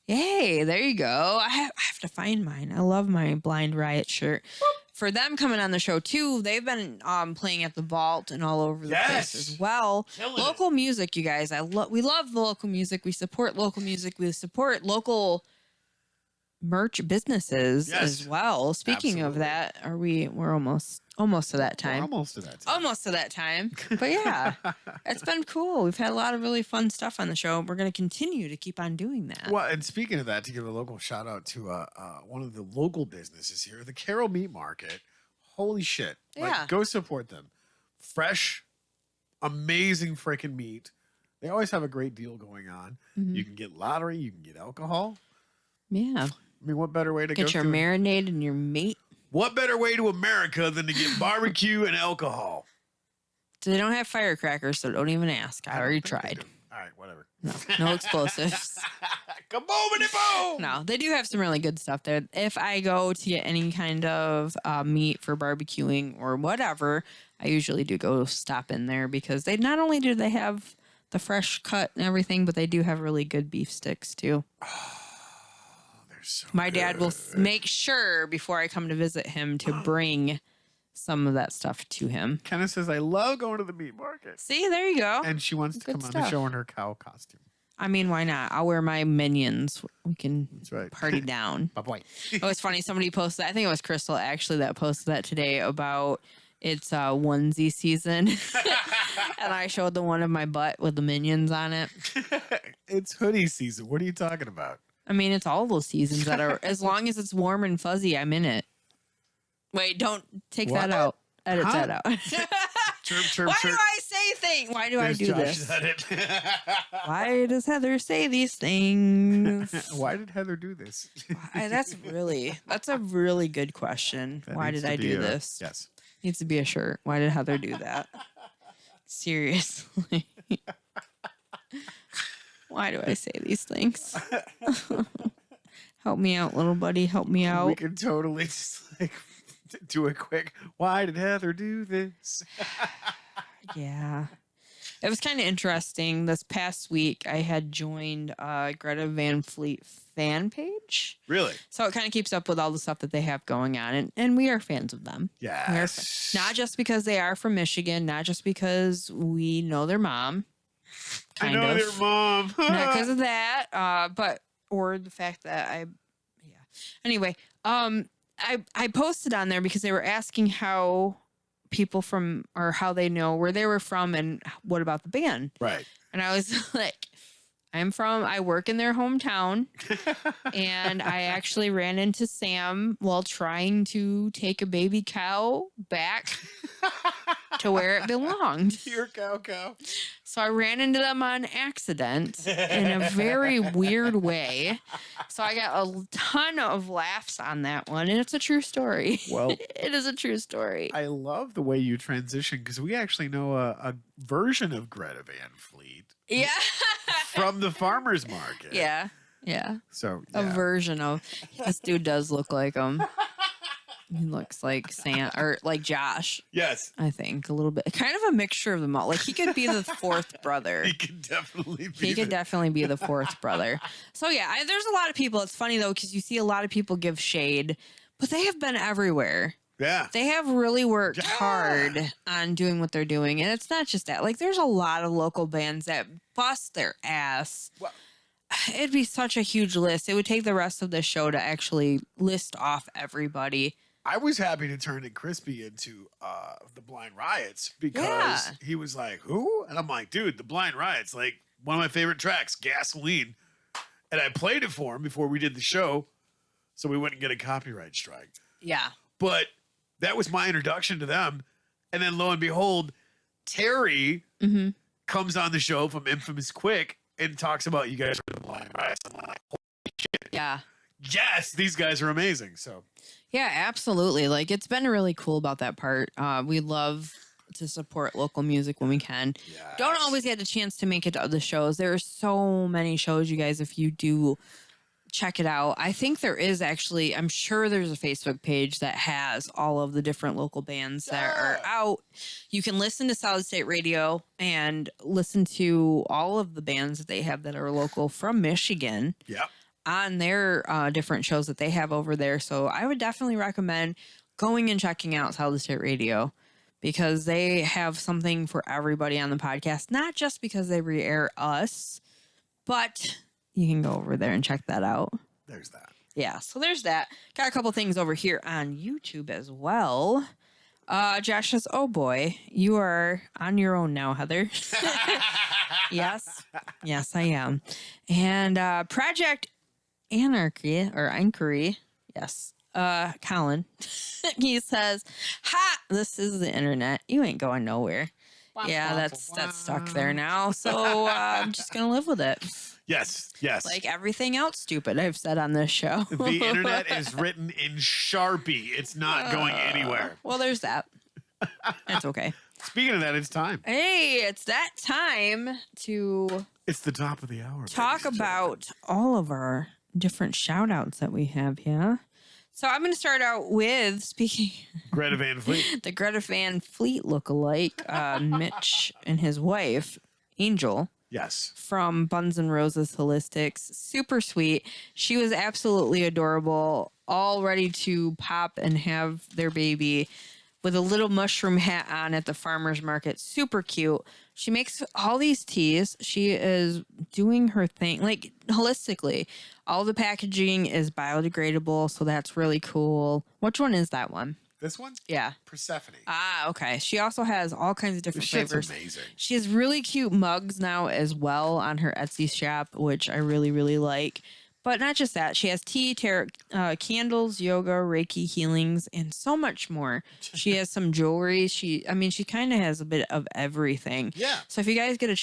Yay, there you go. I have to find mine. I love my Blind Riot shirt. For them coming on the show too, they've been playing at the Vault and all over the place as well. Killing Local music, you guys. We love the local music. We support local music. We support local merch businesses as well. Speaking of that, we're almost to that time. We're almost to that time. Almost to that time. But yeah, it's been cool. We've had a lot of really fun stuff on the show. We're going to continue to keep on doing that. Well, and speaking of that, to give a local shout out to one of the local businesses here, the Carroll Meat Market. Holy shit. Yeah. Go support them. Fresh, amazing freaking meat. They always have a great deal going on. Mhm. You can get lottery, you can get alcohol. Yeah. I mean, what better way to Get go your to marinade and your meat. What better way to America than to get barbecue and alcohol? So they don't have firecrackers, so don't even ask. I already don't think they tried. do. All right, whatever. No explosives. Kaboom-a-de-boom! No, they do have some really good stuff there. If I go to get any kind of meat for barbecuing or whatever, I usually do go stop in there because they not only do they have the fresh cut and everything, but they do have really good beef sticks too. They're so My dad will good. make sure before I come to visit him to bring some of that stuff to him. Kenneth says, I love going to the meat market. See, there you go. And she wants to Good come on the stuff. show in her cow costume. I mean, why not? I'll wear my Minions. We can That's right. party down. Bye-bye. It was funny. Somebody posted, I think it was Crystal actually that posted that today about it's onesie season. And I showed the one of my butt with the Minions on it. It's hoodie season. What are you talking about? I mean, it's all those seasons that are, as long as it's warm and fuzzy, I'm in it. Wait, don't take What? that out. Edit Huh? that out. Chirp, chirp, Why chirp. do I say things? Why do I There's do Josh this? said it. Why does Heather say these things? Why did Heather do this? That's a really good question. That Why needs did to I be do a- this? Yes. Needs to be a shirt. Why did Heather do that? Seriously. Why do I say these things? Help me out, little buddy. Help me We out. can totally just like do a quick. Why did Heather do this? Yeah. It was kind of interesting. This past week, I had joined Greta Van Fleet fan page. Really? So it kind of keeps up with all the stuff that they have going on. And we are fans of them. We are Yes. not just because they are from Michigan, not just because we know their mom. I know their mom. Not because of that, but or the fact that Anyway, I posted on there because they were asking how people from or how they know where they were from and what about the band. Right. And I was like, I work in their hometown, and I actually ran into Sam while trying to take a baby cow back to where it belonged. Your cow. So I ran into them on accident in a very weird way. So I got a ton of laughs on that one, and it's a true story. Well, It is a true story. I love the way you transition because we actually know a version of Greta Van Fleet Yeah. from the farmer's market. Yeah. Yeah. So A yeah. version of this dude does look like him. He looks like Sam or like Josh, Yes, I think, a little bit. Kind of a mixture of them all. Like he could be the fourth brother. he could definitely be. He could definitely be the fourth brother. So yeah, there's a lot of people. It's funny though because you see a lot of people give shade, but they have been everywhere. Yeah. They have really worked Yeah. hard on doing what they're doing, and it's not just that. Like there's a lot of local bands that bust their ass. Well- It'd be such a huge list. It would take the rest of the show to actually list off everybody. I was happy to turn it Crispy into the Blind Riots because Yeah. he was like, "Who?" And I'm like, "Dude, the Blind Riots, like one of my favorite tracks, Gasoline." And I played it for him before we did the show, so we wouldn't get a copyright strike. Yeah. But that was my introduction to them. And then lo and behold, Terry Mm-hmm. comes on the show from Infamous Quick and talks about you guys are the Blind Rice. I'm like, Yeah. yes, these guys are amazing. So Yeah, absolutely. Like it's been really cool about that part. We love to support local music when we can. Don't always get a chance to make it to other shows. There are so many shows, you guys, if you do check it out. I think there is actually, I'm sure there's a Facebook page that has all of the different local bands that are out. You can listen to Solid State Radio and listen to all of the bands that they have that are local from Michigan. Yep. On their different shows that they have over there. So I would definitely recommend going and checking out Solid State Radio because they have something for everybody on the podcast, not just because they re-air us, but you can go over there and check that out. There's that. Yeah, so there's that. Got a couple things over here on YouTube as well. Josh says, oh boy, you are on your own now, Heather. Yes, I am. And Project Anarchy or Anchory, yes. Colin, he says, "Ha! This is the internet. You ain't going nowhere." Yeah, that's stuck there now. So I'm just gonna live with it. Yes. Like everything else stupid I've said on this show. The internet is written in Sharpie. It's not going anywhere. Well, there's that. That's okay. Speaking of that, it's time. Hey, it's that time to It's the top of the hour. talk about all of our different shout outs that we have here. So I'm going to start out with, speaking Greta Van Fleet. the Greta Van Fleet lookalike, Mitch and his wife, Angel, Yes. from Buns and Roses Holistics. Super sweet. She was absolutely adorable, all ready to pop and have their baby with a little mushroom hat on at the farmer's market. Super cute. She makes all these teas. She is doing her thing, like holistically. All the packaging is biodegradable, so that's really cool. Which one is that one? This one? Yeah. Persephone. Ah, okay. She also has all kinds of different This shit's flavors. amazing. She has really cute mugs now as well on her Etsy shop, which I really, really like. But not just that. She has tea, tarot, candles, yoga, Reiki healings, and so much more. She has some jewelry. She kind of has a bit of everything. Yeah. So if you guys get a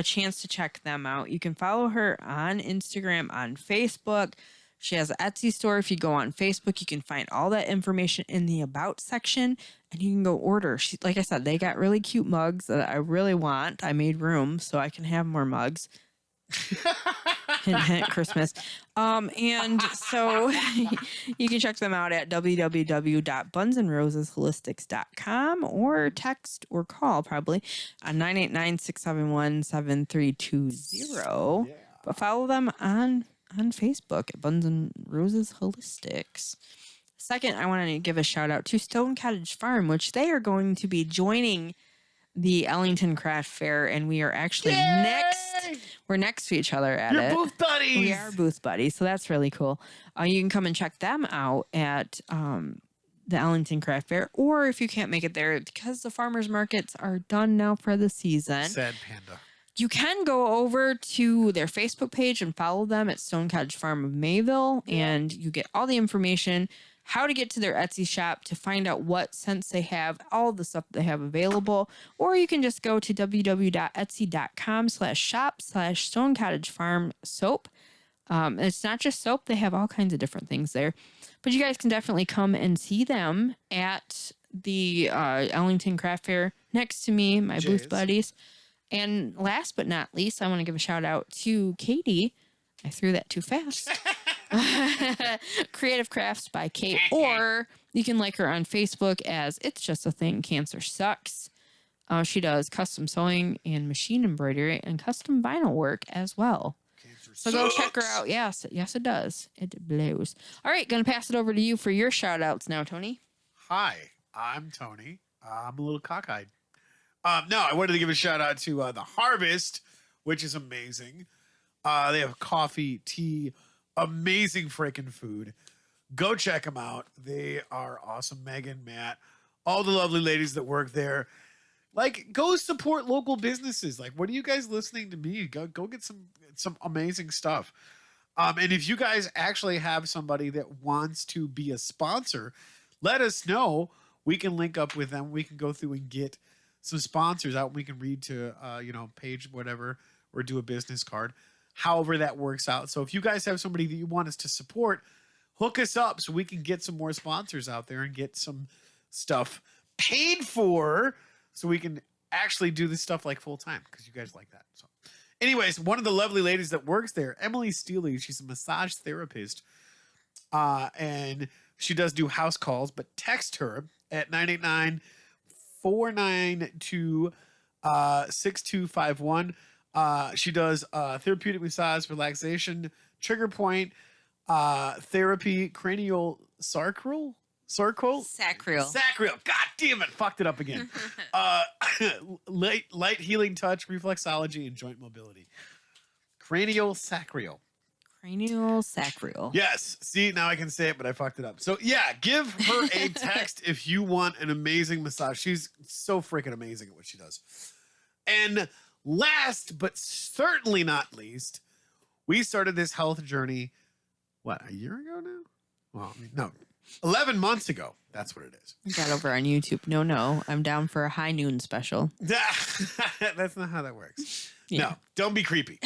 chance to check them out, you can follow her on Instagram, on Facebook. She has an Etsy store. If you go on Facebook, you can find all that information in the About section, and you can go order. Like I said, they got really cute mugs that I really want. I made room so I can have more mugs. Hint, hint, Christmas. And so you can check them out at www.bunsandrosesholistics.com or text or call probably on 989-671-7320. Yeah. But follow them on Facebook at Buns and Roses Holistics. Second, I want to give a shout out to Stone Cottage Farm, which they are going to be joining the Ellington Craft Fair, and we are actually we're next to each other at You're it. booth buddies. We are booth buddies, so that's really cool. You can come and check them out at the Ellington Craft Fair, or if you can't make it there, because the farmers markets are done now for the season, Sad panda. you can go over to their Facebook page and follow them at Stone Cottage Farm of Mayville, and you get all the information, how to get to their Etsy shop to find out what scents they have, all the stuff they have available, or you can just go to www.etsy.com/shop/Stone Cottage Farm soap. It's not just soap. They have all kinds of different things there, but you guys can definitely come and see them at the Ellington Craft Fair next to me, my Jays. booth buddies. And last but not least, I want to give a shout out to Katie. I threw that too fast. Creative Crafts by Kate, or you can like her on Facebook as It's Just a Thing, Cancer Sucks. She does custom sewing and machine embroidery and custom vinyl work as well. So go check her out. Yes, it does. It blows. All right, gonna pass it over to you for your shout outs now, Tony. Hi, I'm Tony. I'm a little cockeyed. No, I wanted to give a shout out to The Harvest, which is amazing. They have coffee, tea, amazing freaking food. Go check them out. They are awesome. Megan, Matt, all the lovely ladies that work there. Like, go support local businesses. Like, what are you guys listening to me? Go get some amazing stuff. And if you guys actually have somebody that wants to be a sponsor, let us know. We can link up with them. We can go through and get some sponsors out. We can read to, page whatever or do a business card, however that works out. So if you guys have somebody that you want us to support, hook us up so we can get some more sponsors out there and get some stuff paid for so we can actually do this stuff like full time because you guys like that. So anyways, one of the lovely ladies that works there, Emily Steely, she's a massage therapist. And she does do house calls, but text her at 989-492-6251. She does therapeutic massage, relaxation, trigger point, therapy, cranial sacral. Sacral. God damn it. Fucked it up again. Light healing touch, reflexology, and joint mobility. Cranial sacral. Cranial sacral. Yes. See, now I can say it, but I fucked it up. So yeah, give her a text if you want an amazing massage. She's so freaking amazing at what she does. And last, but certainly not least, we started this health journey, what, a year ago now? Well, I mean, no, 11 months ago. That's what it is. I got over on YouTube. No, I'm down for a high noon special. That's not how that works. Yeah. No, don't be creepy.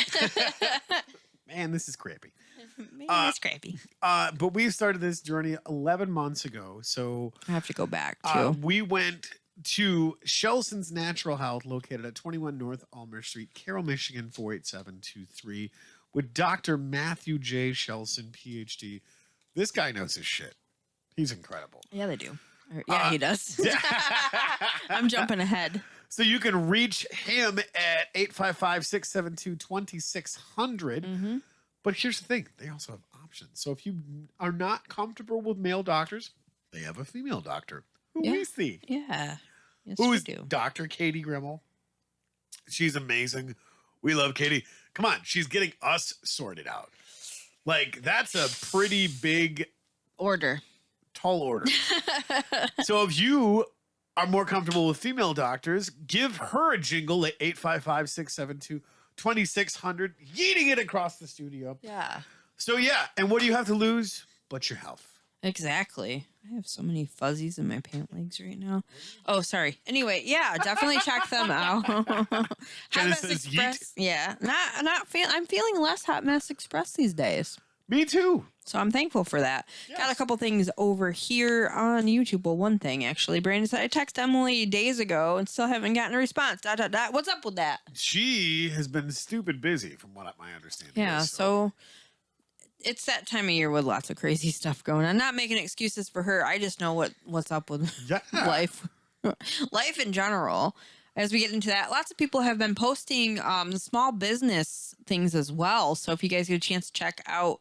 Man, this is creepy. Maybe it's creepy. But we started this journey 11 months ago. So I have to go back too. we went to Shelson's Natural Health, located at 21 North Almer Street, Carroll, Michigan, 48723, with Dr. Matthew J. Shelson, PhD. This guy knows his shit. He's incredible. Yeah, they do. Yeah, he does. I'm jumping ahead. So you can reach him at 855-672-2600. Mm-hmm. But here's the thing. They also have options. So if you are not comfortable with male doctors, they have a female doctor who we see. Yeah. Yes, Who we is do. Dr. Katie Grimmel. She's amazing. We love Katie. Come on. She's getting us sorted out. Like, that's a pretty big, tall order. So if you are more comfortable with female doctors, give her a jingle at 855-672-2600, yeeting it across the studio. Yeah. So yeah, and what do you have to lose but your health? Exactly. I have so many fuzzies in my pant legs right now. Oh, sorry. Anyway, yeah, definitely check them out. Jenna Mess says Express. Yeah, I'm feeling less Hot Mess Express these days. Me too. So I'm thankful for that. Yes. Got a couple things over here on YouTube. Well, one thing actually. Brandon said I texted Emily days ago and still haven't gotten a response. What's up with that? She has been stupid busy, from what my understanding Yeah, is. so it's that time of year with lots of crazy stuff going on. Not making excuses for her. I just know what's up with Yeah. life in general. As we get into that, lots of people have been posting small business things as well. So if you guys get a chance to check out,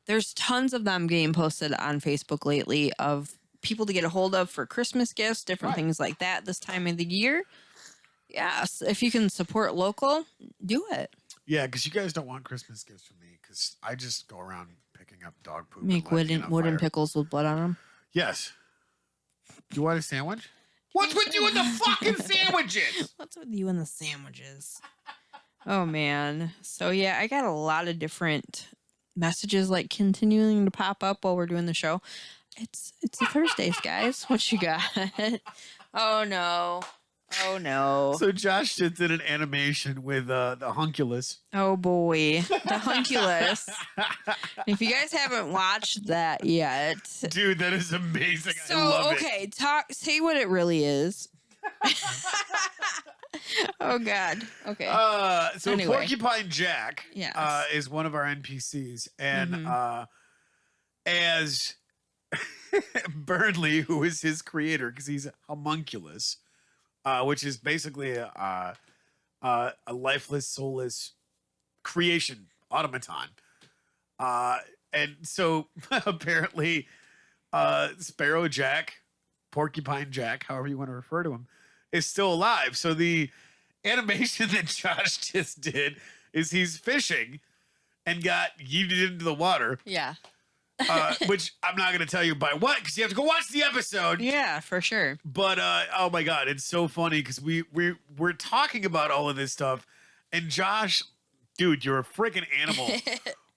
there's tons of them getting posted on Facebook lately of people to get a hold of for Christmas gifts, different things like that this time of the year. Yes, if you can support local, do it. Yeah, because you guys don't want Christmas gifts from me, because I just go around picking up dog poop. Make and lighting it on wooden fire. pickles with blood on them. Yes. You want a sandwich? What's with you and the fucking sandwiches? What's with you and the sandwiches? Oh man. So yeah, I got a lot of different messages like continuing to pop up while we're doing the show. It's the Thursdays, guys. What you got? Oh no. Oh no. So Josh sits in an animation with the Hunculus. Oh boy. The Hunculus. If you guys haven't watched that yet. Dude, that is amazing. I So love okay, say what it really is. Oh God. Okay. So Anyway. Porcupine Jack Yes. is one of our NPCs, and Mhm. as Burnley, who is his creator, because he's homunculus, which is basically a lifeless, soulless creation automaton, and so apparently Sparrow Jack, Porcupine Jack, however you want to refer to him, is still alive. So the animation that Josh just did is he's fishing and got yeeted into the water, Yeah. which I'm not going to tell you by what, because you have to go watch the episode. Yeah, for sure. But oh my God, it's so funny because we're talking about all of this stuff, and Josh, dude, you're a freaking animal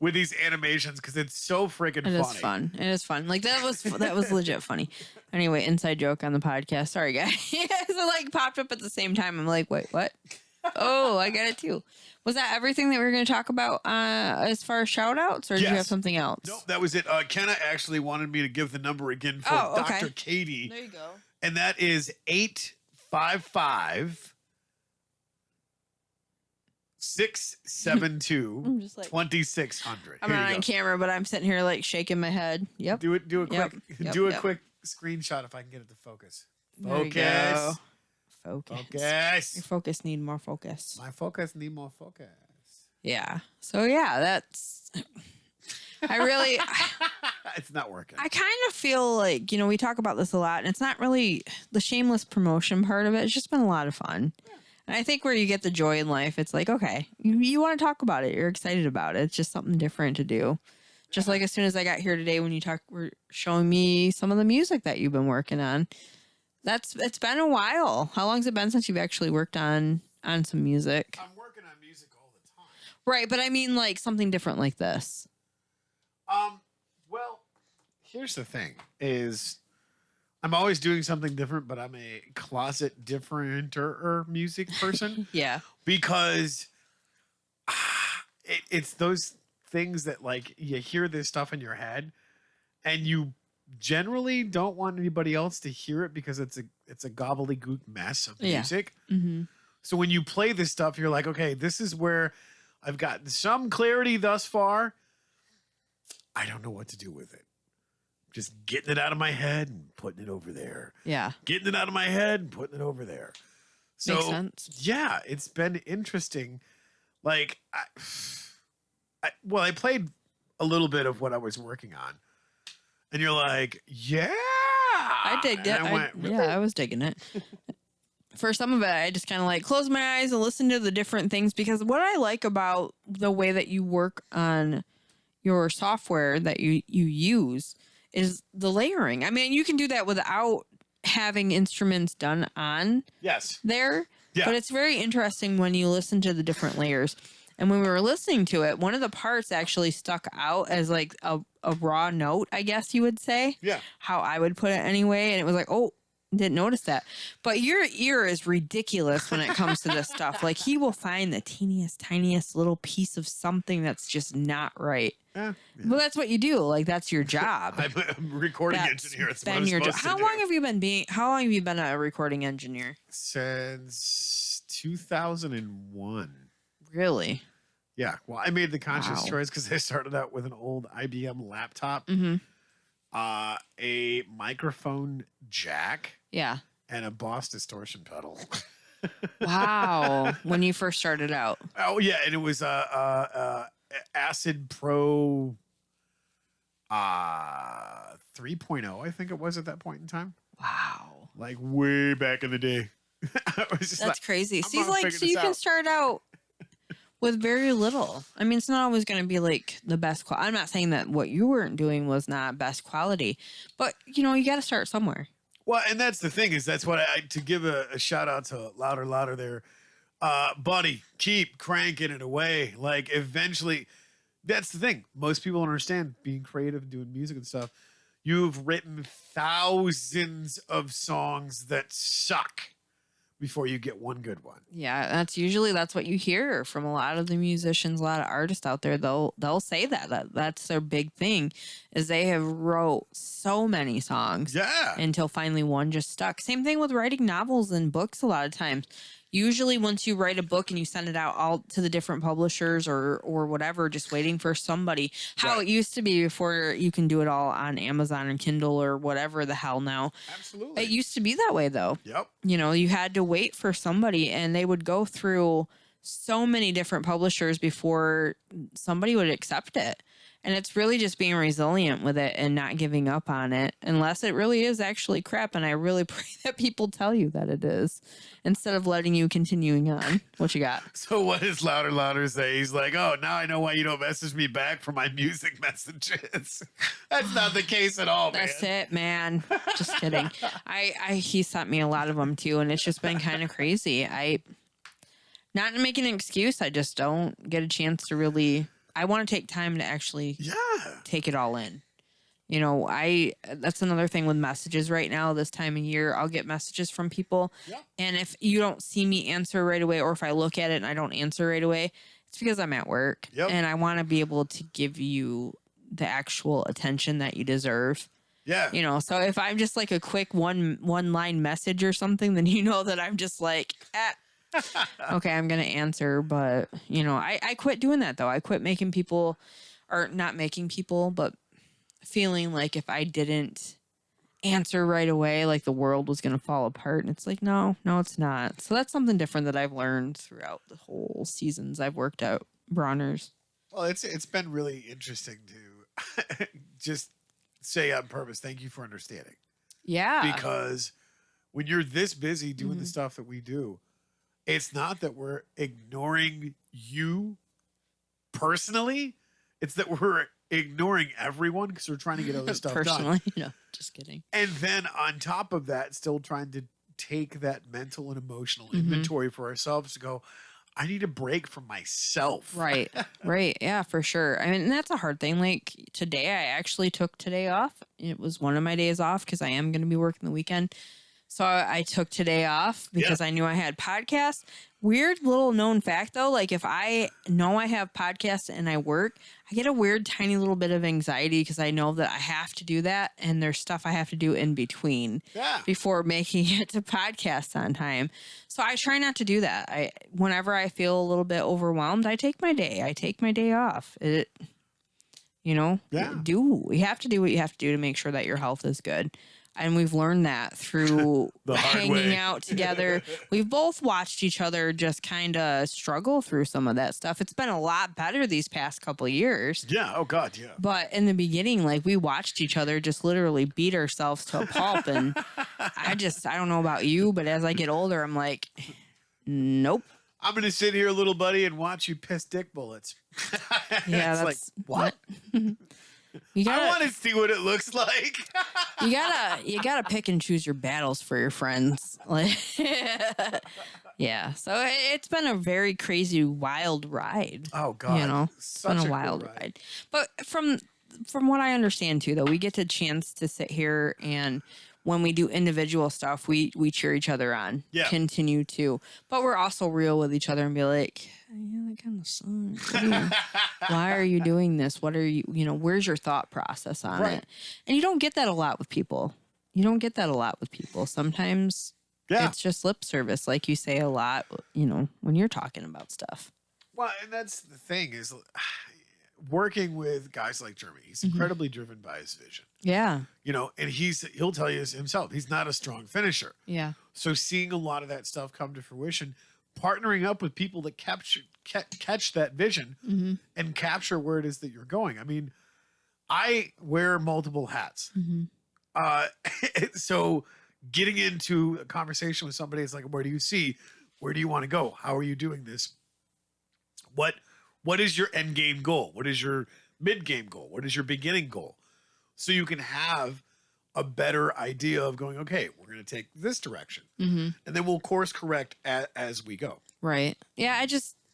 with these animations because it's so freaking funny. It is fun. It is fun. Like that was legit funny. Anyway, inside joke on the podcast. Sorry, guys. It like popped up at the same time. I'm like, wait, what? Oh, I got it too. Was that everything that we were going to talk about as far as shout outs, or did you have Yes. something else? Nope, that was it. Kenna actually wanted me to give the number again for Oh, okay. Dr. Katie, There you go. and that is 855 672 I'm just like- 2600. I'm not on camera, but I'm sitting here like shaking my head. Yep. Do it. Do a Yep, quick. yep, do a yep. quick screenshot if I can get it to focus. There you Focus. go. Focus. Focus. Your focus need more focus. My focus need more focus. Yeah. So yeah, that's. I really. It's not working. I kind of feel like, we talk about this a lot, and it's not really the shameless promotion part of it. It's just been a lot of fun. And I think where you get the joy in life, it's like, okay, you want to talk about it. You're excited about it. It's just something different to do. Just like as soon as I got here today, when you were showing me some of the music that you've been working on. It's been a while. How long's it been since you've actually worked on some music? I'm working on music all the time. Right, but I mean like something different like this. Well, here's the thing: is I'm always doing something different, but I'm a closet differenter music person Yeah. because it's those things that like you hear this stuff in your head, and you generally don't want anybody else to hear it because it's a gobbledygook mess of Yeah. music. Mm-hmm. So when you play this stuff, you're like, okay, this is where I've got some clarity thus far. I don't know what to do with it. Just getting it out of my head and putting it over there. Yeah. Getting it out of my head and putting it over there. So Makes sense. yeah, it's been interesting. Like, I played a little bit of what I was working on, and you're like, yeah, I digged it. And I went, really? Yeah, I was digging it. For some of it, I just kind of like close my eyes and listen to the different things, because what I like about the way that you work on your software that you use is the layering. I mean, you can do that without having instruments done on Yes. there, Yeah. but it's very interesting when you listen to the different layers. And when we were listening to it, one of the parts actually stuck out as like a raw note, I guess you would say. Yeah. How I would put it anyway. And it was like, oh, didn't notice that. But your ear is ridiculous when it comes to this stuff. Like, he will find the teeniest, tiniest little piece of something that's just not right. Yeah. Well, that's what you do. Like, that's your job. I'm a recording That's engineer. It's been what I'm your job. supposed to How do. long have you been a recording engineer? Since 2001. Really? Yeah. Well, I made the conscious Wow. choice because I started out with an old IBM laptop, Mm-hmm. A microphone jack, Yeah. and a Boss distortion pedal. Wow. When you first started out. Oh yeah, and it was Acid Pro 3.0, I think it was at that point in time. Wow. Like way back in the day. I was just That's like, crazy. I'm See, gonna like, figure so this you can out. start out with very little. I mean, it's not always going to be like the best quality. I'm not saying that what you weren't doing was not best quality, but you got to start somewhere. well, and that's the thing, is that's what to give a shout out to Louder there. Buddy, keep cranking it away. Like, eventually, that's the thing. Most people don't understand being creative and doing music and stuff. You've written thousands of songs that suck before you get one good one. Yeah, that's what you hear from a lot of the musicians, a lot of artists out there. They'll say that's their big thing, is they have wrote so many songs Yeah. until finally one just stuck. Same thing with writing novels and books a lot of times. Usually once you write a book and you send it out all to the different publishers or whatever, just waiting for somebody, how Right. it used to be before you can do it all on Amazon and Kindle or whatever the hell now. Absolutely. It used to be that way though. Yep. You had to wait for somebody, and they would go through so many different publishers before somebody would accept it. And it's really just being resilient with it and not giving up on it unless it really is actually crap. And I really pray that people tell you that it is instead of letting you continuing on. What you got? So what does Louder say? He's like, oh, now I know why you don't message me back for my music messages. That's not the case at all, man. That's it, man. Just kidding. He sent me a lot of them too, and it's just been kind of crazy. Not to make an excuse, I just don't get a chance to really. I want to take time to actually Yeah. take it all in, You know, that's another thing with messages right now, this time of year. I'll get messages from people. Yeah. And if you don't see me answer right away, or if I look at it and I don't answer right away, it's because I'm at work. Yep. And I want to be able to give you the actual attention that you deserve. Yeah. You know, so if I'm just like a quick one line message or something, then you know that I'm just like, okay, I'm going to answer. But, you know, I quit doing that though. I quit making people, or not making people, but feeling like if I didn't answer right away, like the world was going to fall apart. And it's like, no, it's not. So that's something different that I've learned throughout the whole seasons I've worked at Bronner's. Well, it's been really interesting to just say on purpose, thank you for understanding. Yeah. Because when you're this busy doing the stuff that we do, it's not that we're ignoring you personally. It's that we're ignoring everyone because we're trying to get other stuff Personally, done. no, just kidding. And then on top of that, still trying to take that mental and emotional inventory for ourselves to go, I need a break from myself. Right. Right. Yeah, for sure. I mean, that's a hard thing. Like today, I actually took today off. It was one of my days off because I am going to be working the weekend. So I took today off because I knew I had podcasts. Weird little known fact though, like if I know I have podcasts and I work, I get a weird tiny little bit of anxiety because I know that I have to do that and there's stuff I have to do in between before making it to podcast on time. So I try not to do that. Whenever I feel a little bit overwhelmed, I take my day. I take my day off. You have to do what you have to do to make sure that your health is good. And we've learned that through hanging out together. We've both watched each other just kind of struggle through some of that stuff. It's been a lot better these past couple of years. Yeah. Oh, God. Yeah. But in the beginning, like we watched each other just literally beat ourselves to a pulp. And I don't know about you, but as I get older, I'm like, nope. I'm going to sit here, little buddy, and watch you piss dick bullets. Yeah. It's like, what? I want to see what it looks like. you gotta pick and choose your battles for your friends. Like, yeah. So it's been a very crazy, wild ride. Oh God, you know, it's been a wild ride. But from what I understand too, though, we get the chance to sit here and when we do individual stuff, we cheer each other on. Yeah. Continue to, but we're also real with each other and be like, yeah, that kind of sucks. Why are you doing this? What are you, where's your thought process on it? And you don't get that a lot with people. Sometimes it's just lip service, like you say a lot, when you're talking about stuff. Well, and that's the thing is working with guys like Jeremy, he's incredibly driven by his vision. Yeah. And he'll tell you himself, he's not a strong finisher. Yeah. So seeing a lot of that stuff come to fruition, partnering up with people that catch that vision and capture where it is that you're going. I mean, I wear multiple hats. So getting into a conversation with somebody, it's like, where do you want to go? How are you doing this? What is your end game goal? What is your mid game goal? What is your beginning goal? So you can have a better idea of going, okay, we're going to take this direction. And then we'll course correct as we go. Right. Yeah.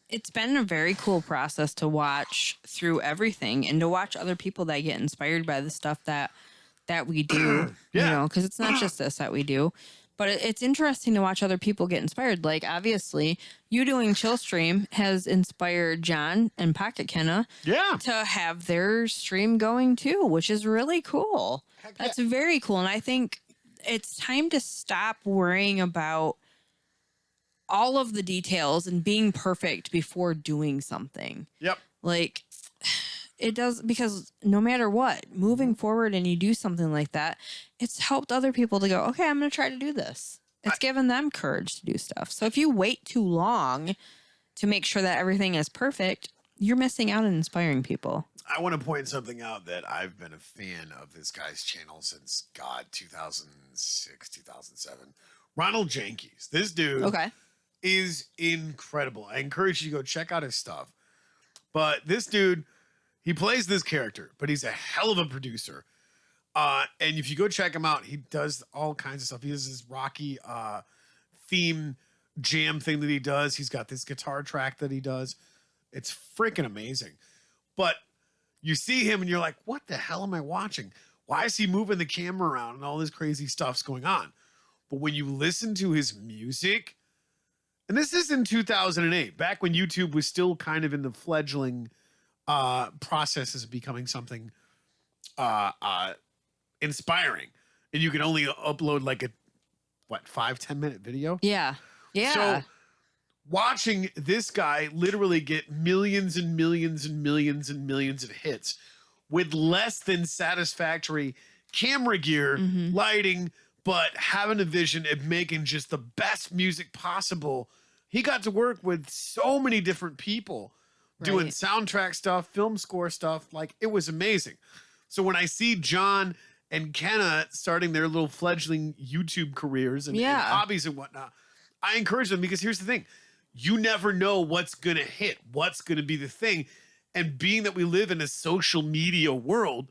It's been a very cool process to watch through everything and to watch other people that get inspired by the stuff that we do, because it's not just this that we do. But it's interesting to watch other people get inspired. Like, obviously, you doing Chill Stream has inspired John and Pocket Kenna to have their stream going too, which is really cool. That's very cool. And I think it's time to stop worrying about all of the details and being perfect before doing something. Yep. Like, it does, because no matter what, moving forward and you do something like that, it's helped other people to go, okay, I'm going to try to do this. It's given them courage to do stuff. So if you wait too long to make sure that everything is perfect, you're missing out on inspiring people. I want to point something out that I've been a fan of this guy's channel since 2006, 2007. Ronald Jenkins. This dude is incredible. I encourage you to go check out his stuff. But this dude, he plays this character, but he's a hell of a producer. And if you go check him out, he does all kinds of stuff. He has this Rocky theme jam thing that he does. He's got this guitar track that he does. It's freaking amazing. But you see him and you're like, what the hell am I watching? Why is he moving the camera around and all this crazy stuff's going on? But when you listen to his music, and this is in 2008, back when YouTube was still kind of in the fledgling processes of becoming something inspiring, and you could only upload like a 5-10 minute video. Yeah. So watching this guy literally get millions and millions and millions and millions of hits with less than satisfactory camera gear, lighting, but having a vision of making just the best music possible. He got to work with so many different people doing soundtrack stuff, film score stuff. Like, it was amazing. So when I see John and Kenna starting their little fledgling YouTube careers and hobbies and whatnot, I encourage them, because here's the thing. You never know what's going to hit, what's going to be the thing. And being that we live in a social media world,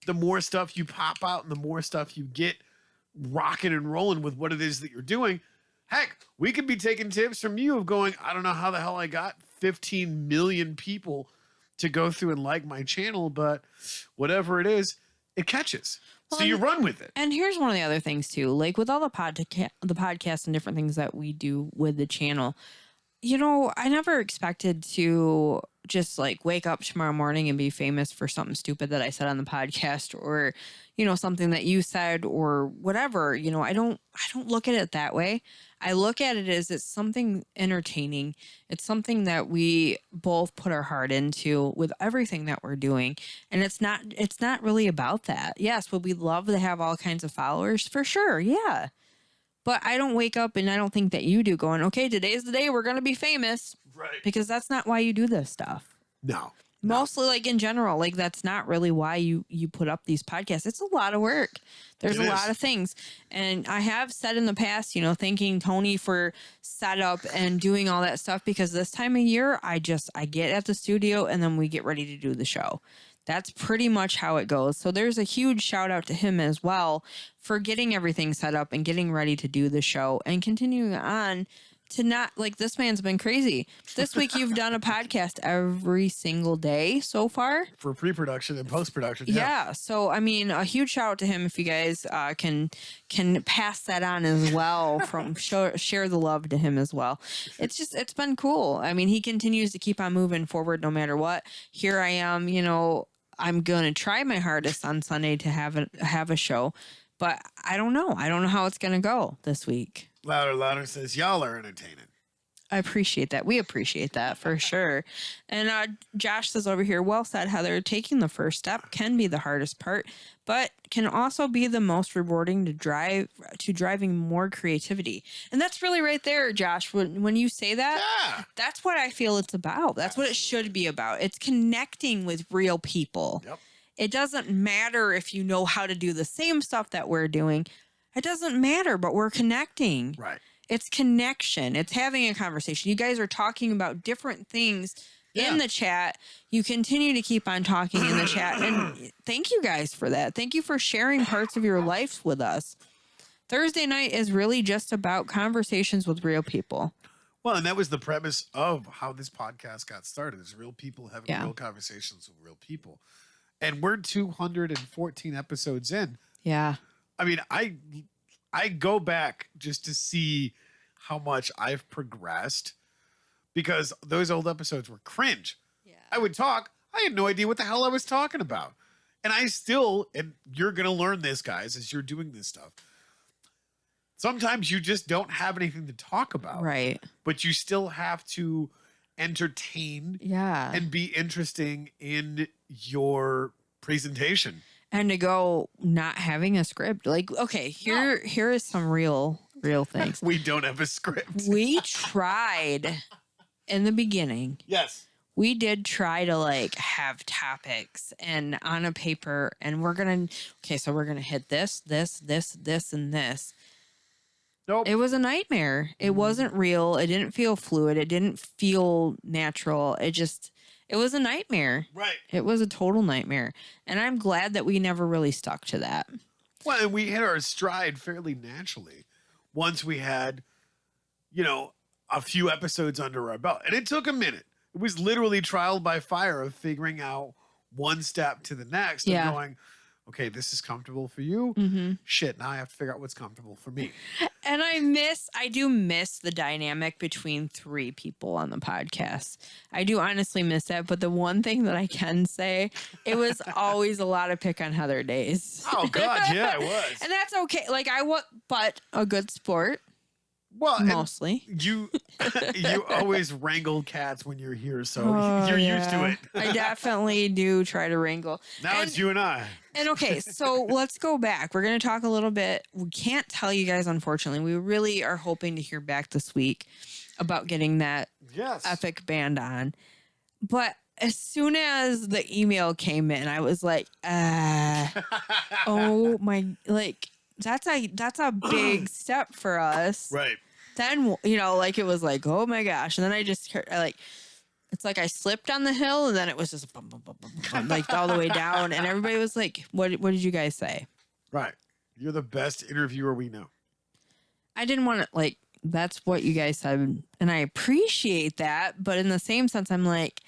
the more stuff you pop out and the more stuff you get rocking and rolling with what it is that you're doing. Heck, we could be taking tips from you of going, I don't know how the hell I got 15 million people to go through and like my channel, but whatever it is, it catches. Well, so you run with it. And here's one of the other things too, like with all the podcasts and different things that we do with the channel, you know, I never expected to just like wake up tomorrow morning and be famous for something stupid that I said on the podcast, or, you know, something that you said or whatever. You know, I don't look at it that way. I look at it as it's something entertaining. It's something that we both put our heart into with everything that we're doing. And it's not really about that. Yes, would we love to have all kinds of followers? For sure. Yeah. But I don't wake up, and I don't think that you do, going, okay, today's the day we're going to be famous. Right. Because that's not why you do this stuff. No. Mostly, like, in general, like, that's not really why you put up these podcasts. It's a lot of work. There's a lot of things. And I have said in the past, you know, thanking Tony for setup and doing all that stuff, because this time of year, I get at the studio and then we get ready to do the show. That's pretty much how it goes. So there's a huge shout out to him as well for getting everything set up and getting ready to do the show and continuing on to not, like, this man's been crazy. This week you've done a podcast every single day so far. For pre-production and post-production. Yeah. So, I mean, a huge shout out to him if you guys can pass that on as well, from share the love to him as well. It's been cool. I mean, he continues to keep on moving forward no matter what. Here I am, you know, I'm going to try my hardest on Sunday to have a show, but I don't know. I don't know how it's going to go this week. Louder says, y'all are entertaining. I appreciate that. We appreciate that for sure. And Josh says over here, well said, Heather. Taking the first step can be the hardest part, but can also be the most rewarding to driving more creativity. And that's really right there, Josh. When you say that, that's what I feel it's about. That's what it should be about. It's connecting with real people. Yep. It doesn't matter if you know how to do the same stuff that we're doing. It doesn't matter, but we're connecting. Right. It's connection. It's having a conversation. You guys are talking about different things in the chat. You continue to keep on talking in the chat. And thank you guys for that. Thank you for sharing parts of your life with us. Thursday night is really just about conversations with real people. Well, and that was the premise of how this podcast got started. Is real people having real conversations with real people. And we're 214 episodes in. Yeah. I mean, I go back just to see how much I've progressed, because those old episodes were cringe. Yeah. I would talk. I had no idea what the hell I was talking about. And I still, and you're going to learn this, guys, as you're doing this stuff. Sometimes you just don't have anything to talk about. Right. But you still have to entertain and be interesting in your presentation. And to go not having a script. Like, okay, here is some real things. We don't have a script. We tried in the beginning. Yes. We did try to like have topics and on a paper, and we're going to hit this, and this. Nope. It was a nightmare. It wasn't real. It didn't feel fluid. It didn't feel natural. It was a nightmare. Right. It was a total nightmare. And I'm glad that we never really stuck to that. Well, and we hit our stride fairly naturally once we had, you know, a few episodes under our belt. And it took a minute. It was literally trial by fire of figuring out one step to the next and going, okay, this is comfortable for you. Mm-hmm. Shit, now I have to figure out what's comfortable for me. And I do miss the dynamic between three people on the podcast. I do honestly miss that. But the one thing that I can say, it was always a lot of pick on Heather days. Oh God, yeah, it was. And that's okay. Like but a good sport, Well, and mostly. you always wrangle cats when you're here, so Oh, you're used to yeah. it. I definitely do try to wrangle. Now it's you and I. And okay, so let's go back. We're going to talk a little bit. We can't tell you guys, unfortunately. We really are hoping to hear back this week about getting that Yes. epic band on. But as soon as the email came in, I was like, oh my, like, that's a big step for us. Right. Then, like, it was like, oh my gosh. And then I just heard, like, it's like I slipped on the hill and then it was just bum, bum, bum, bum, bum, like all the way down. And everybody was like, what did you guys say? Right. You're the best interviewer we know. I didn't want to, like, that's what you guys said. And I appreciate that. But in the same sense, I'm like,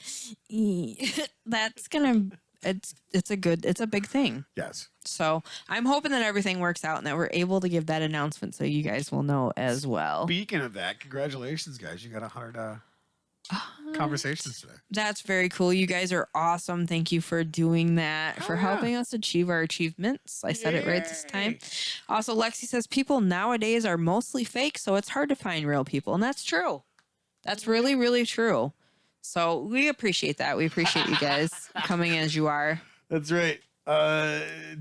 that's going to, it's a big thing. Yes. So I'm hoping that everything works out and that we're able to give that announcement so you guys will know as well. Speaking of that, congratulations, guys. You got 100 conversations today. That's very cool. You guys are awesome. Thank you for doing that, for yeah. helping us achieve our achievements. I said it right this time. Yay. Also, Lexi says people nowadays are mostly fake, so it's hard to find real people. And that's true. That's really, really true. So we appreciate that. We appreciate you guys coming as you are. That's right.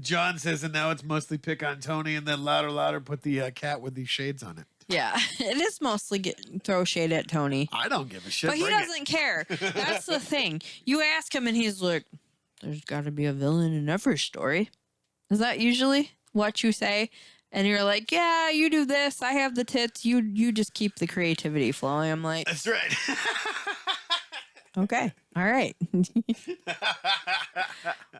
John says, and now it's mostly pick on Tony, and then louder, put the cat with these shades on it. Yeah, it is mostly throw shade at Tony. I don't give a shit. But he Bring it. doesn't care. That's the thing. You ask him and he's like, there's got to be a villain in every story. Is that usually what you say? And you're like, yeah, you do this. I have the tits. You just keep the creativity flowing. I'm like, That's right. okay. All right.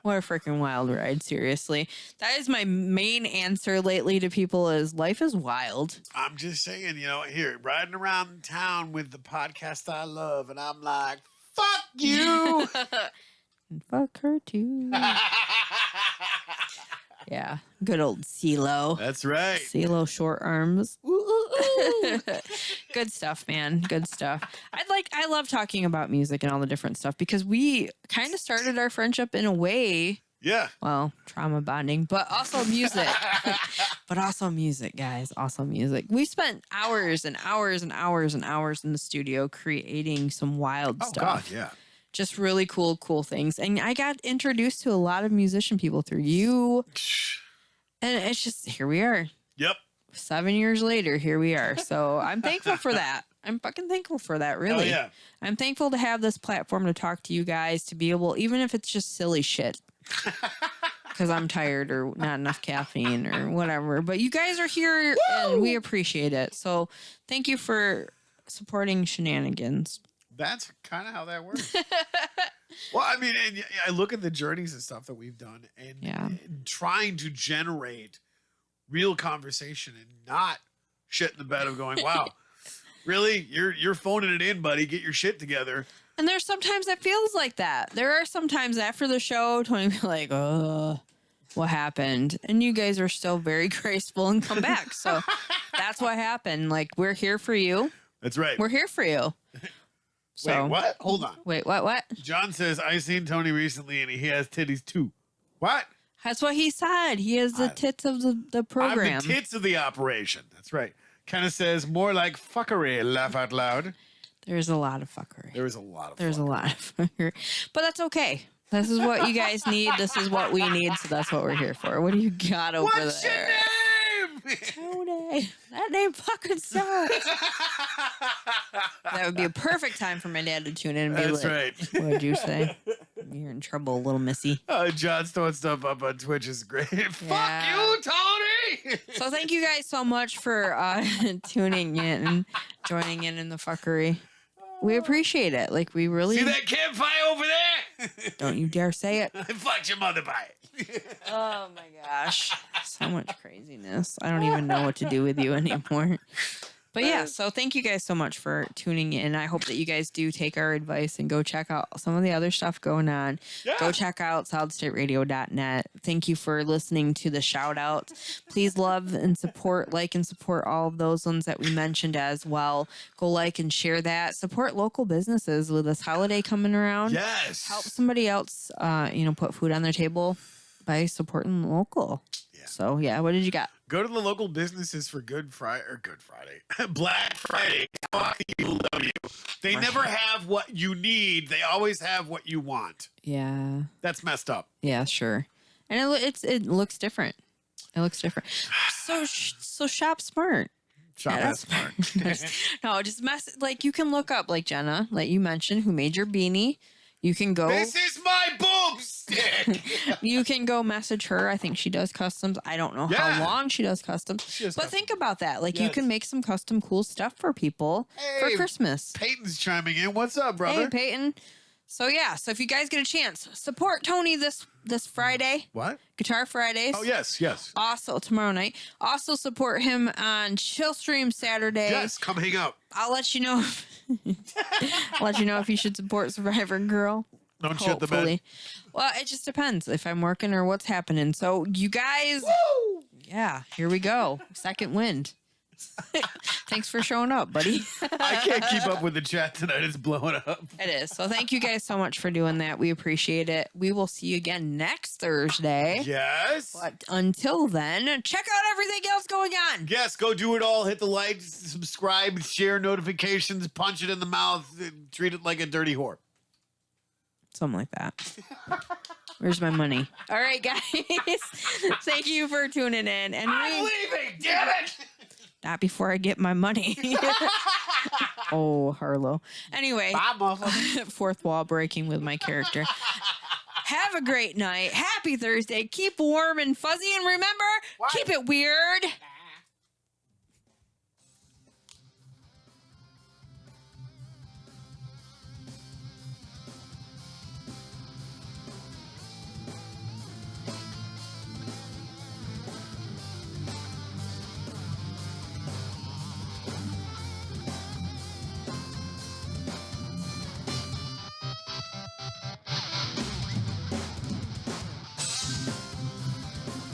What a freaking wild ride. Seriously. That is my main answer lately to people is life is wild. I'm just saying, here, riding around town with the podcast I love, and I'm like, fuck you. And fuck her too. Yeah. Good old CeeLo. That's right. CeeLo short arms. Good stuff, man. Good stuff. I love talking about music and all the different stuff because we kind of started our friendship in a way. Yeah. Well, trauma bonding, but also music. But also music, guys. Also music. We spent hours and hours and hours and hours in the studio creating some wild Oh, stuff. God, yeah. Just really cool things. And I got introduced to a lot of musician people through you. And it's just, here we are. Yep. 7 years later, here we are. So I'm thankful for that. I'm fucking thankful for that, really. Oh, yeah. I'm thankful to have this platform to talk to you guys, to be able, even if it's just silly shit, because I'm tired or not enough caffeine or whatever. But you guys are here and we appreciate it. So thank you for supporting Shenanigans. That's kind of how that works. Well, I mean, and I look at the journeys and stuff that we've done and trying to generate real conversation and not shit in the bed of going, wow, really? You're phoning it in, buddy. Get your shit together. And there's sometimes that feels like that. There are sometimes after the show, Tony will be like, what happened? And you guys are still very graceful and come back. So that's what happened. Like, we're here for you. That's right. We're here for you. So, Wait, what? Hold on. Wait, what? John says, I seen Tony recently and he has titties too. What? That's what he said. He has the tits of the program. I'm the tits of the operation. That's right. Kind of says more like fuckery, laugh out loud. There's a lot of fuckery. There is a lot of There's fuckery. a lot of fuckery. But that's okay. This is what you guys need. This is what we need. So that's what we're here for. What do you got over What's there? your name? Tony. That name fucking sucks. That would be a perfect time for my dad to tune in and be That's like, right. what'd you say? You're in trouble, little missy. John's throwing stuff up on Twitch is great. Fuck Yeah. you, Tony! So thank you guys so much for tuning in and joining in the fuckery. We appreciate it. Like, we really... See that campfire over there? Don't you dare say it. I fucked your mother by it. Oh my gosh. So much craziness. I don't even know what to do with you anymore. But yeah, so thank you guys so much for tuning in. I hope that you guys do take our advice and go check out some of the other stuff going on. Yeah. Go check out solidstateradio.net. Thank you for listening to the shout outs. Please love and support, like and support all of those ones that we mentioned as well. Go like and share that. Support local businesses with this holiday coming around. Yes. Help somebody else, put food on their table by supporting local. Yeah. So yeah, what did you got? Go to the local businesses for Good Friday, Black Friday. Fuck you, love you. They never have what you need. They always have what you want. Yeah. That's messed up. Yeah, sure. And it looks different. It looks different. So shop smart. Shop Yeah, that smart. No, just you can look up like Jenna, like you mentioned, who made your beanie. You can go. This is my boomstick. You can go message her. I think she does customs. I don't know Yeah. how long she does customs. But think about that. Like you Yes. can make some custom cool stuff for people for Hey, Christmas. Peyton's chiming in. What's up, brother? Hey, Peyton. So yeah, so if you guys get a chance, support Tony this Friday, What? Guitar Fridays. Oh, yes. Also tomorrow night. Also support him on Chill Stream Saturday. Yes, come hang out. I'll let you know. I'll let you know if you should support Survivor Girl. Don't shit the bed. Hopefully. Well, it just depends if I'm working or what's happening. So you guys, yeah, here we go. Second wind. Thanks for showing up, buddy. I can't keep up with the chat tonight. It's blowing up. It is. So thank you guys so much for doing that. We appreciate it. We will see you again next Thursday. Yes. But until then, check out everything else going on. Yes, go do it all. Hit the like, subscribe, share notifications, punch it in the mouth, treat it like a dirty whore. Something like that. Where's my money? All right, guys. Thank you for tuning in. And I'm leaving, damn it! not before I get my money. Oh, Harlow. Anyway, Bye, motherfucker. fourth wall breaking with my character. Have a great night. Happy Thursday. Keep warm and fuzzy. And remember, keep it weird.